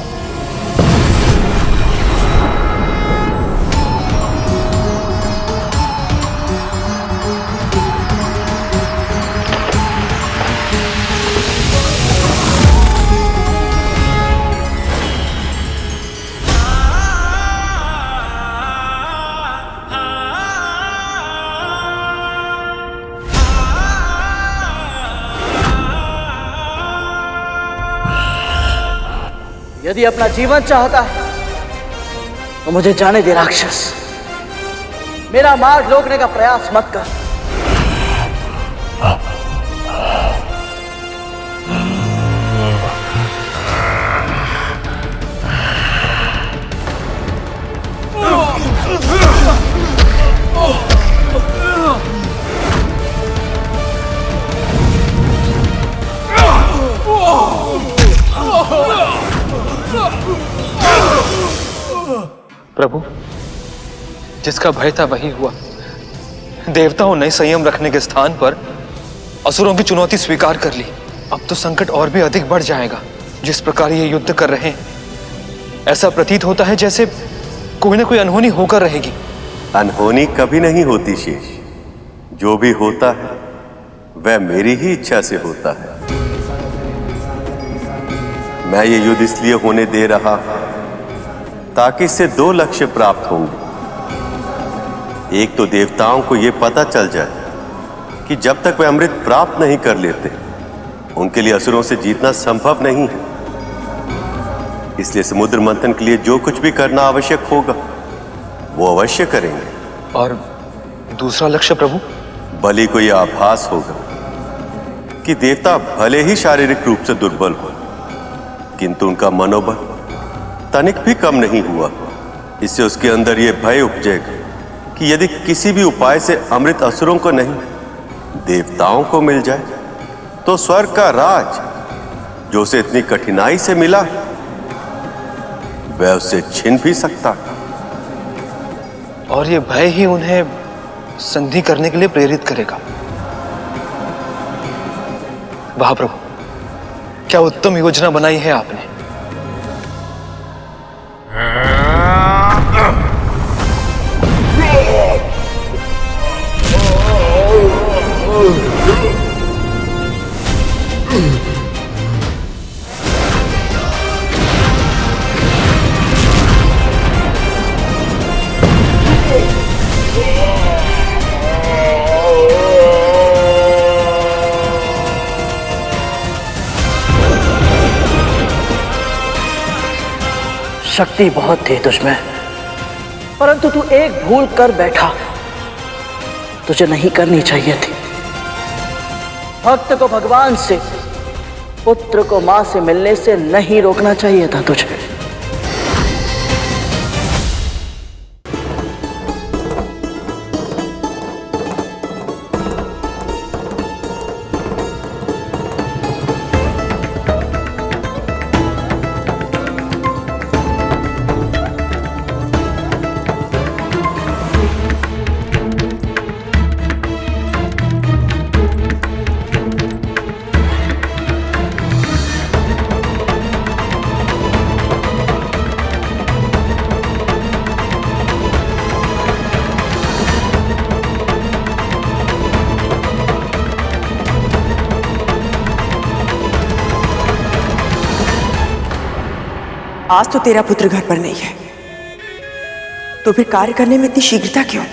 यदि अपना जीवन चाहता है तो मुझे जाने दे राक्षस, मेरा मार्ग रोकने का प्रयास मत कर। प्रभु, जिसका भय था वही हुआ। देवताओं ने संयम रखने के स्थान पर असुरों की चुनौती स्वीकार कर ली। अब तो संकट और भी अधिक बढ़ जाएगा। जिस प्रकार ये युद्ध कर रहे हैं, ऐसा प्रतीत होता है जैसे कोई ना कोई अनहोनी होकर रहेगी। अनहोनी कभी नहीं होती शेष, जो भी होता है वह मेरी ही इच्छा से होता है। मैं ये युद्ध इसलिए होने दे रहा ताकि इससे दो लक्ष्य प्राप्त होंगे। एक तो देवताओं को यह पता चल जाए कि जब तक वे अमृत प्राप्त नहीं कर लेते उनके लिए असुरों से जीतना संभव नहीं है। इसलिए समुद्र मंथन के लिए जो कुछ भी करना आवश्यक होगा वो अवश्य करेंगे। और दूसरा लक्ष्य प्रभु? बलि को यह आभास होगा कि देवता भले ही शारीरिक रूप से दुर्बल हो किंतु उनका मनोबल तनिक भी कम नहीं हुआ। इससे उसके अंदर यह भय उपजेगा कि यदि किसी भी उपाय से अमृत असुरों को नहीं देवताओं को मिल जाए तो स्वर्ग का राज जो उसे इतनी कठिनाई से मिला वह उससे छीन भी सकता। और ये भय ही उन्हें संधि करने के लिए प्रेरित करेगा। वाह प्रभु, क्या उत्तम योजना बनाई है आपने। शक्ति बहुत थी तुझमें, परंतु तू एक भूल कर बैठा। तुझे नहीं करनी चाहिए थी। भक्त को भगवान से, पुत्र को मां से मिलने से नहीं रोकना चाहिए था तुझे। आज तो तेरा पुत्र घर पर नहीं है, तो फिर कार्य करने में इतनी शीघ्रता क्यों?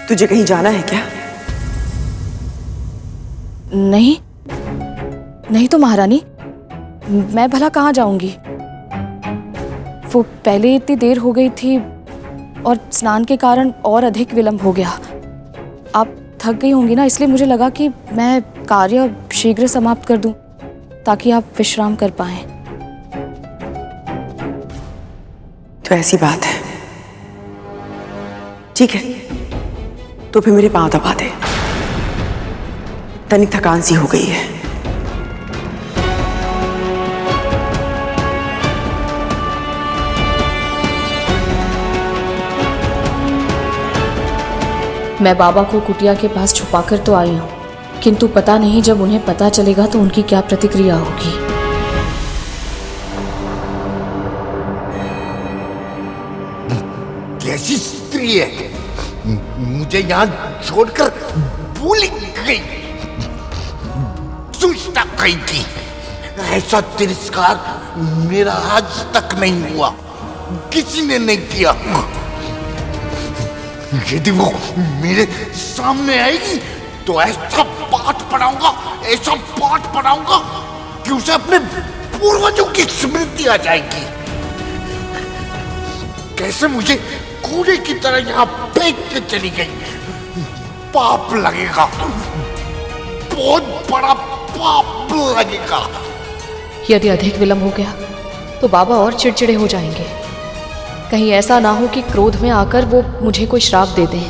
तुझे कहीं जाना है क्या? नहीं नहीं तो महारानी, मैं भला कहाँ जाऊंगी। वो पहले इतनी देर हो गई थी और स्नान के कारण और अधिक विलंब हो गया। आप थक गई होंगी ना, इसलिए मुझे लगा कि मैं कार्य शीघ्र समाप्त कर दूं ताकि आप विश्राम कर पाएं। तो ऐसी बात है, ठीक है, तो फिर मेरे पांव दबा दे। तनिक थकान सी हो गई है। मैं बाबा को कुटिया के पास छुपाकर तो आई हूं, किंतु पता नहीं जब उन्हें पता चलेगा तो उनकी क्या प्रतिक्रिया होगी। कैसी स्त्री है, मुझे यहां छोड़कर भूल गई। दुष्टा कहीं की, ऐसा तिरस्कार मेरा आज तक नहीं हुआ, किसी ने नहीं किया। यदि वो मेरे सामने आएगी तो ऐसा पाठ पढ़ाऊंगा कि उसे अपने पूर्वजों की स्मृति आ जाएगी। कैसे मुझे कूड़े की तरह यहां फेंक के चली गई। पाप लगेगा, बहुत बड़ा पाप लगेगा। यदि अधिक विलंब हो गया तो बाबा और चिड़चिड़े हो जाएंगे। कहीं ऐसा ना हो कि क्रोध में आकर वो मुझे कोई श्राप दे दें।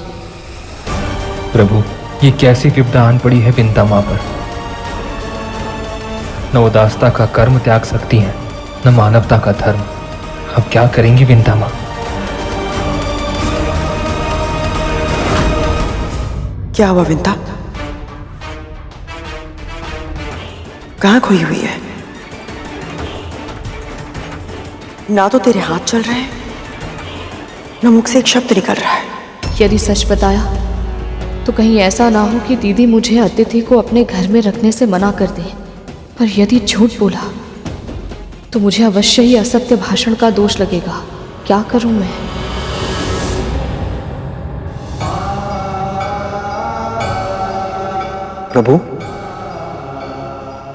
प्रभु, ये कैसी विपदा आन पड़ी है विंता मां पर। न उदासता का कर्म त्याग सकती हैं, न मानवता का धर्म। अब क्या करेंगी विंता मां? क्या हुआ विंता? कहां खोई हुई है? ना तो तेरे हाथ चल रहे हैं, ना मुख से एक शब्द निकल रहा है। यदि सच बताया तो कहीं ऐसा ना हो कि दीदी मुझे अतिथि को अपने घर में रखने से मना कर दे पर यदि झूठ बोला तो मुझे अवश्य ही असत्य भाषण का दोष लगेगा। क्या करूं मैं? प्रभु,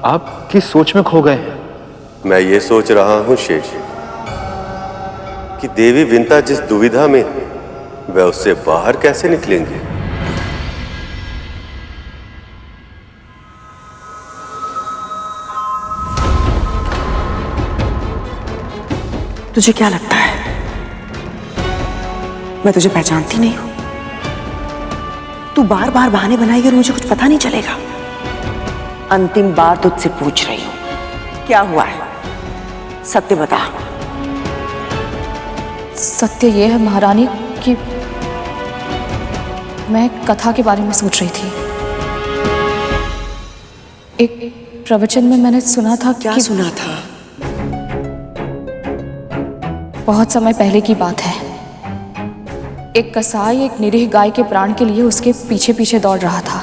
आप किस सोच में खो गए हैं? मैं ये सोच रहा हूं शेष कि देवी विंता जिस दुविधा में वह उससे बाहर कैसे निकलेंगे। तुझे क्या लगता है मैं तुझे पहचानती नहीं हूं? तू बार बार बहाने बनाएगी और मुझे कुछ पता नहीं चलेगा। अंतिम बार तुझसे पूछ रही हूं, क्या हुआ है? सत्य बता। सत्य यह है महारानी कि मैं कथा के बारे में सोच रही थी। एक प्रवचन में मैंने सुना था। क्या सुना था? बहुत समय पहले की बात है। एक कसाई एक निरीह गाय के प्राण के लिए उसके पीछे पीछे दौड़ रहा था।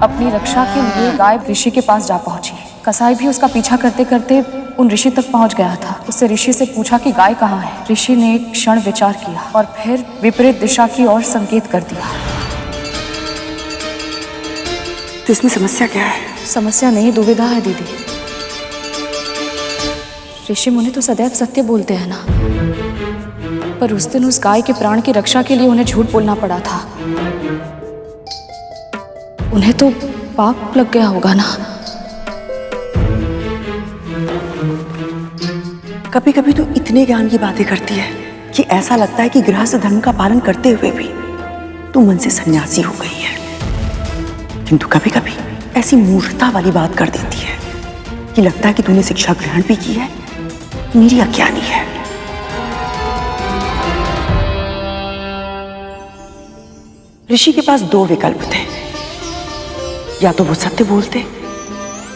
अपनी रक्षा के लिए गाय ऋषि के पास जा पहुंची। कसाई भी उसका पीछा करते करते उन ऋषि तक पहुंच गया था। उससे ऋषि से पूछा कि गाय कहाँ है। ऋषि ने एक क्षण विचार किया और फिर विपरीत दिशा की ओर संकेत कर दिया। तो इसमें समस्या क्या है? समस्या नहीं, दुविधा है दीदी। ऋषि मुनि तो सदैव सत्य बोलते हैं ना, पर उस दिन उस गाय के प्राण की रक्षा के लिए उन्हें झूठ बोलना पड़ा था। उन्हें तो पाप लग गया होगा ना। कभी कभी तो इतने ज्ञान की बातें करती है कि ऐसा लगता है कि गृहस्थ धर्म का पालन करते हुए भी तू मन से सन्यासी हो गई है। किंतु कभी कभी ऐसी मूर्खता वाली बात कर देती है कि लगता है कि तूने शिक्षा ग्रहण भी की है, मेरी अज्ञानी है। ऋषि के पास दो विकल्प थे, या तो वो सत्य बोलते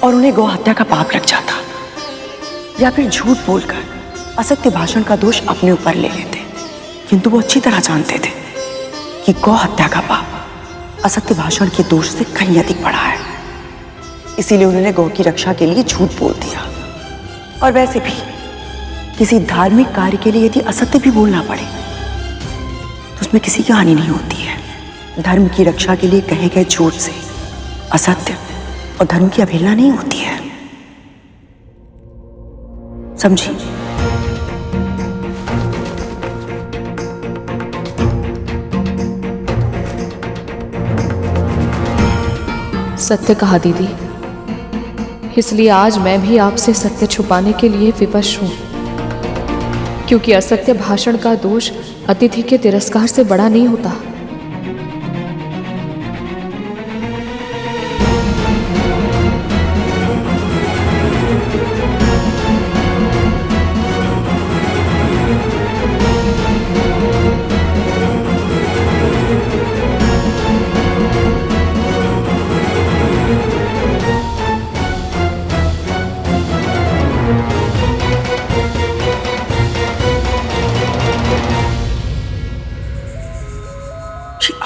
और उन्हें गौ हत्या का पाप लग जाता, या फिर झूठ बोलकर असत्य भाषण का दोष अपने ऊपर ले लेते। किंतु वो अच्छी तरह जानते थे कि गौ हत्या का पाप असत्य भाषण के दोष से कहीं अधिक बड़ा है। इसीलिए उन्होंने गौ की रक्षा के लिए झूठ बोल दिया। और वैसे भी किसी धार्मिक कार्य के लिए यदि असत्य भी बोलना पड़े तो उसमें किसी की हानि नहीं होती है। धर्म की रक्षा के लिए कहे गए झूठ से असत्य और धर्म की अवहेलना नहीं होती है। समझी? सत्य कहा दीदी। इसलिए आज मैं भी आपसे सत्य छुपाने के लिए विवश हूं, क्योंकि असत्य भाषण का दोष अतिथि के तिरस्कार से बड़ा नहीं होता।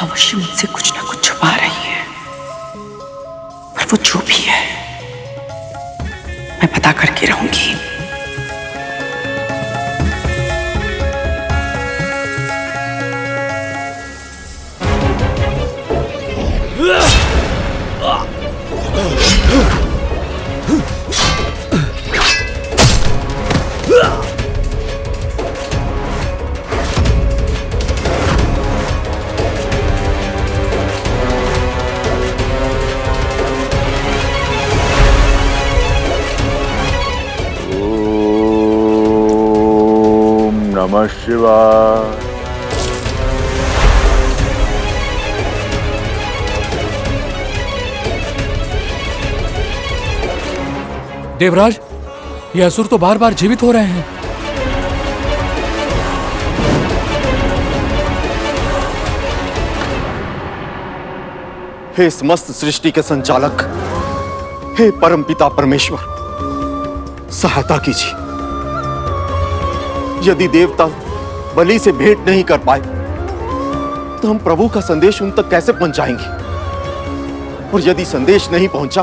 अवश्य मुझसे कुछ ना कुछ छुपा रही है, पर वो जो भी है मैं पता करके रहूंगी। नमः शिवाय। देवराज, ये असुर तो बार बार जीवित हो रहे हैं। हे समस्त सृष्टि के संचालक, हे परमपिता परमेश्वर, सहायता कीजिए। यदि देवता बलि से भेंट नहीं कर पाए तो हम प्रभु का संदेश उन तक कैसे पहुंचाएंगे? और यदि संदेश नहीं पहुंचा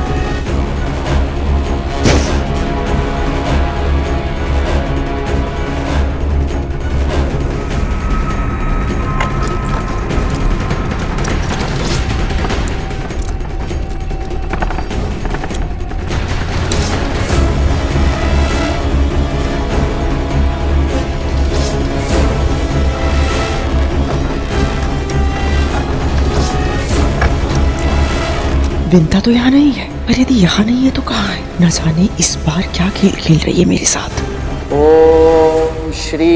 विंता तो यहाँ नहीं है, पर यदि यहाँ नहीं है तो कहाँ है? न जाने इस बार क्या खेल खेल रही है मेरे साथ। ओम श्री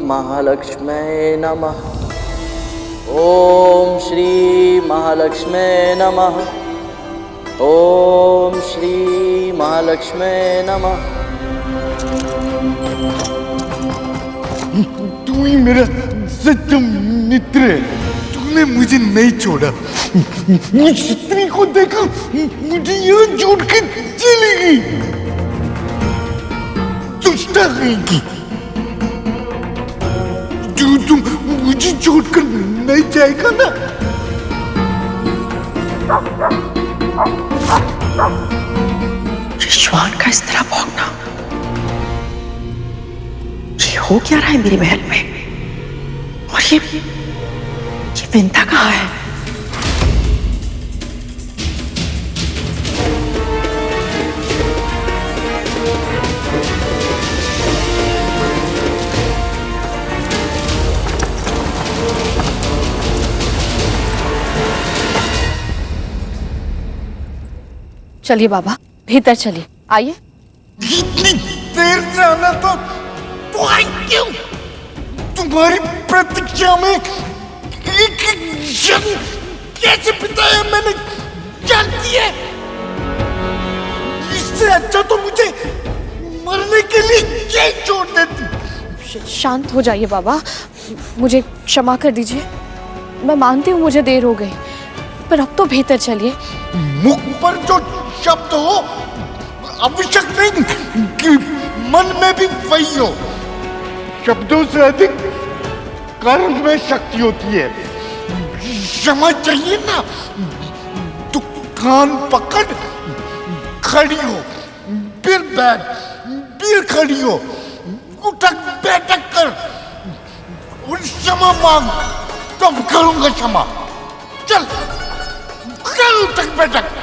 महालक्ष्मी नमः। ओम श्री महालक्ष्मी नमः। ओम श्री महालक्ष्मी नमः। तू ही मेरा सच्चा मित्र है, तूने मुझे नहीं छोड़ा। उस स्त्री को देखा, मुझे यहाँ छोड़ के चली गई। दुष्टा रहेगी, जो तुम मुझे छोड़कर नहीं जाएगा ना। रिश्वान का इस तरह भौंकना, ये हो क्या रहा है मेरे महल में? और ये विंता कहाँ है? चलिए बाबा, भीतर चलिए, आइए। इतनी देर से आना तो आई क्यों? तुम्हारी प्रतीक्षा में एक क्षण कैसे बिताया मैंने जानती है। इससे अच्छा तो मुझे मरने के लिए जेल छोड़ देती। शांत हो जाइए बाबा, मुझे क्षमा कर दीजिए। मैं मानती हूँ मुझे देर हो गई, पर अब तो भीतर चलिए। मुख पर जो शब्द हो आवश्यक नहीं कि मन में भी वही हो। शब्दों से अधिक कर्म में शक्ति होती है। क्षमा चाहिए ना तो कान पकड़ खड़ी हो, फिर बैठ, फिर खड़ी हो, उठक बैठक कर और क्षमा मांग, तब करूंगा क्षमा। चल कर उठक बैठक।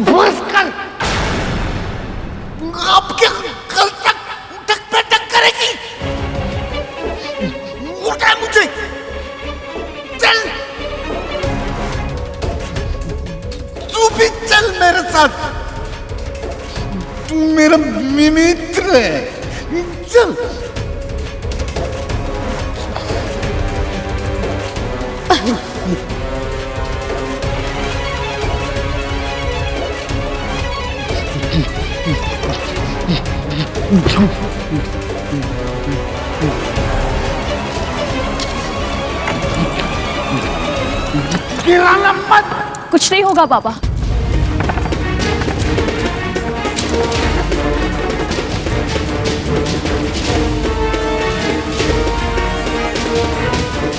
बस कर, अब क्या कल तक उठक बैठक करेगी? उठा मुझे, चल तू भी चल मेरे साथ, तू मेरा मित्र है, चल। गिराना मत। कुछ नहीं होगा बाबा।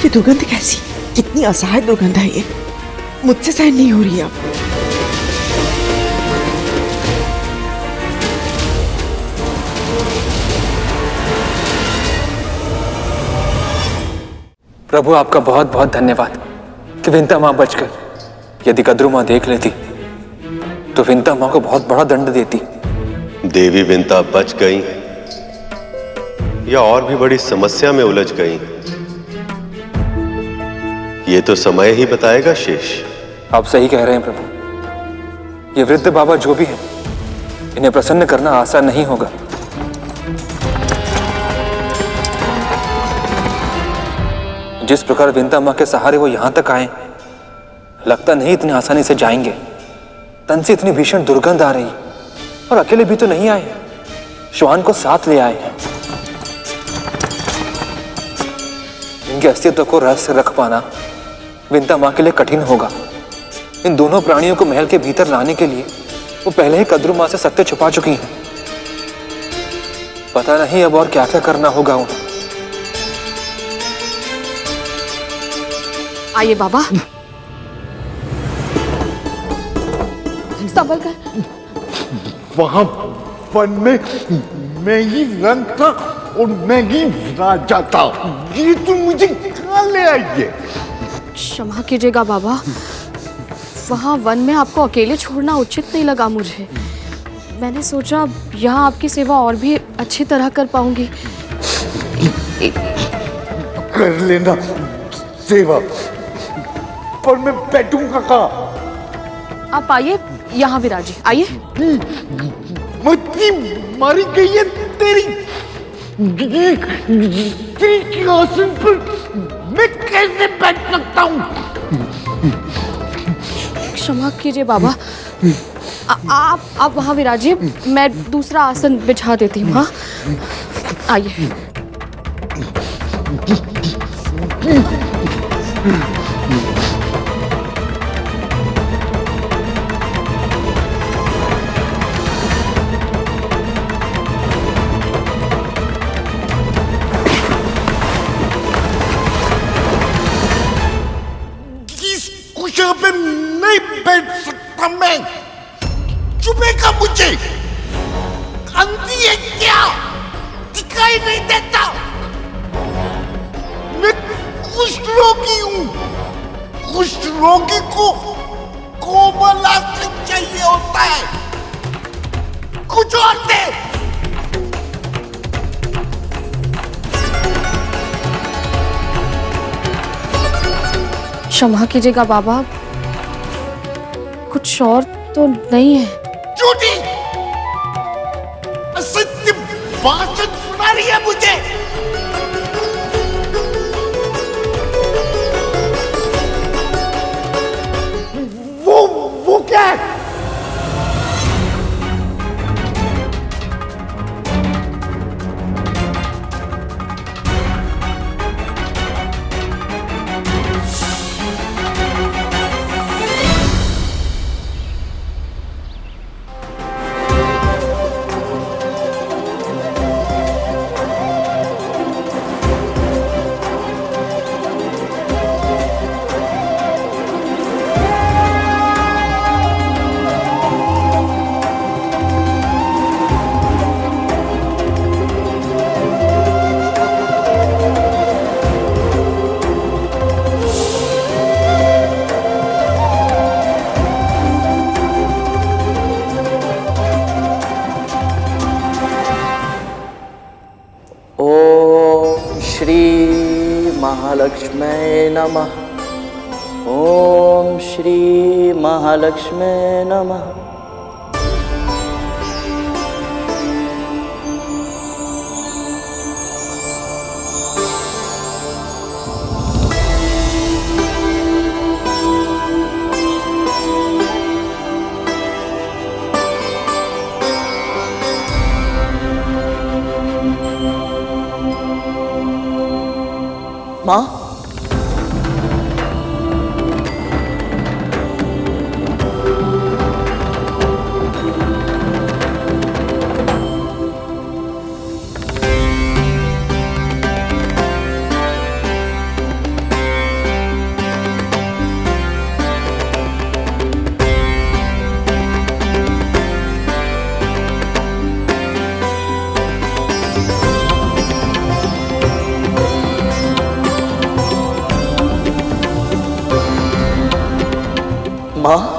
ये दुर्गंध कैसी, कितनी असहाय दुर्गंध है ये, मुझसे सहन नहीं हो रही अब। प्रभु आपका बहुत बहुत धन्यवाद कि विंता माँ बच गई। यदि कद्रू माँ देख लेती तो विंता माँ को बहुत बड़ा दंड देती। देवी विंता बच गई या और भी बड़ी समस्या में उलझ गई, ये तो समय ही बताएगा शेष। आप सही कह रहे हैं प्रभु, ये वृद्ध बाबा जो भी हैं, इन्हें प्रसन्न करना आसान नहीं होगा। जिस प्रकार विंता माँ के सहारे वो यहां तक आए, लगता नहीं इतनी आसानी से जाएंगे। तन से इतनी भीषण दुर्गंध आ रही, और अकेले भी तो नहीं आए, श्वान को साथ ले आए हैं। इनके अस्तित्व को रहस्य रख पाना विंता माँ के लिए कठिन होगा। इन दोनों प्राणियों को महल के भीतर लाने के लिए वो पहले ही कद्रू माँ से सत्य छुपा चुकी हैं। पता नहीं अब और क्या क्या करना होगा उन्हें। आइए बाबा, संभल कर। वहां वन में मैं ही रंग था और मैं ही राजा था। ये तो मुझे कहाँ ले आई है? क्षमा कीजिएगा बाबा, वहाँ वन में आपको अकेले छोड़ना उचित नहीं लगा मुझे। मैंने सोचा यहाँ आपकी सेवा और भी अच्छी तरह कर पाऊंगी। कर लेना सेवा, पर मैं बैठूंगा कहाँ? आप आइए यहाँ विराजिए, आइए। मच्छी मारी गई है तेरी के आसन पर मैं कैसे बैठ सकता हूँ? क्षमा कीजिए बाबा, आप वहाँ विराजिए, मैं दूसरा आसन बिछा देती हूँ। हाँ, आइए। कुशल पे नहीं बैठ सकता मैं। चुभेगा मुझे। अंधी है क्या? दिखाई नहीं देता। मैं कुष्ठ रोगी हूँ। कुष्ठ रोगी को कोमल आसन चाहिए होता है। कुछ और दे। क्षमा कीजिएगा बाबा, कुछ और तो नहीं है। झूठी असत्य भाषण सुना रही है मुझे। वो क्या है? महालक्ष्मी नमः। ओम श्री महालक्ष्मी नमः। माँ, माँ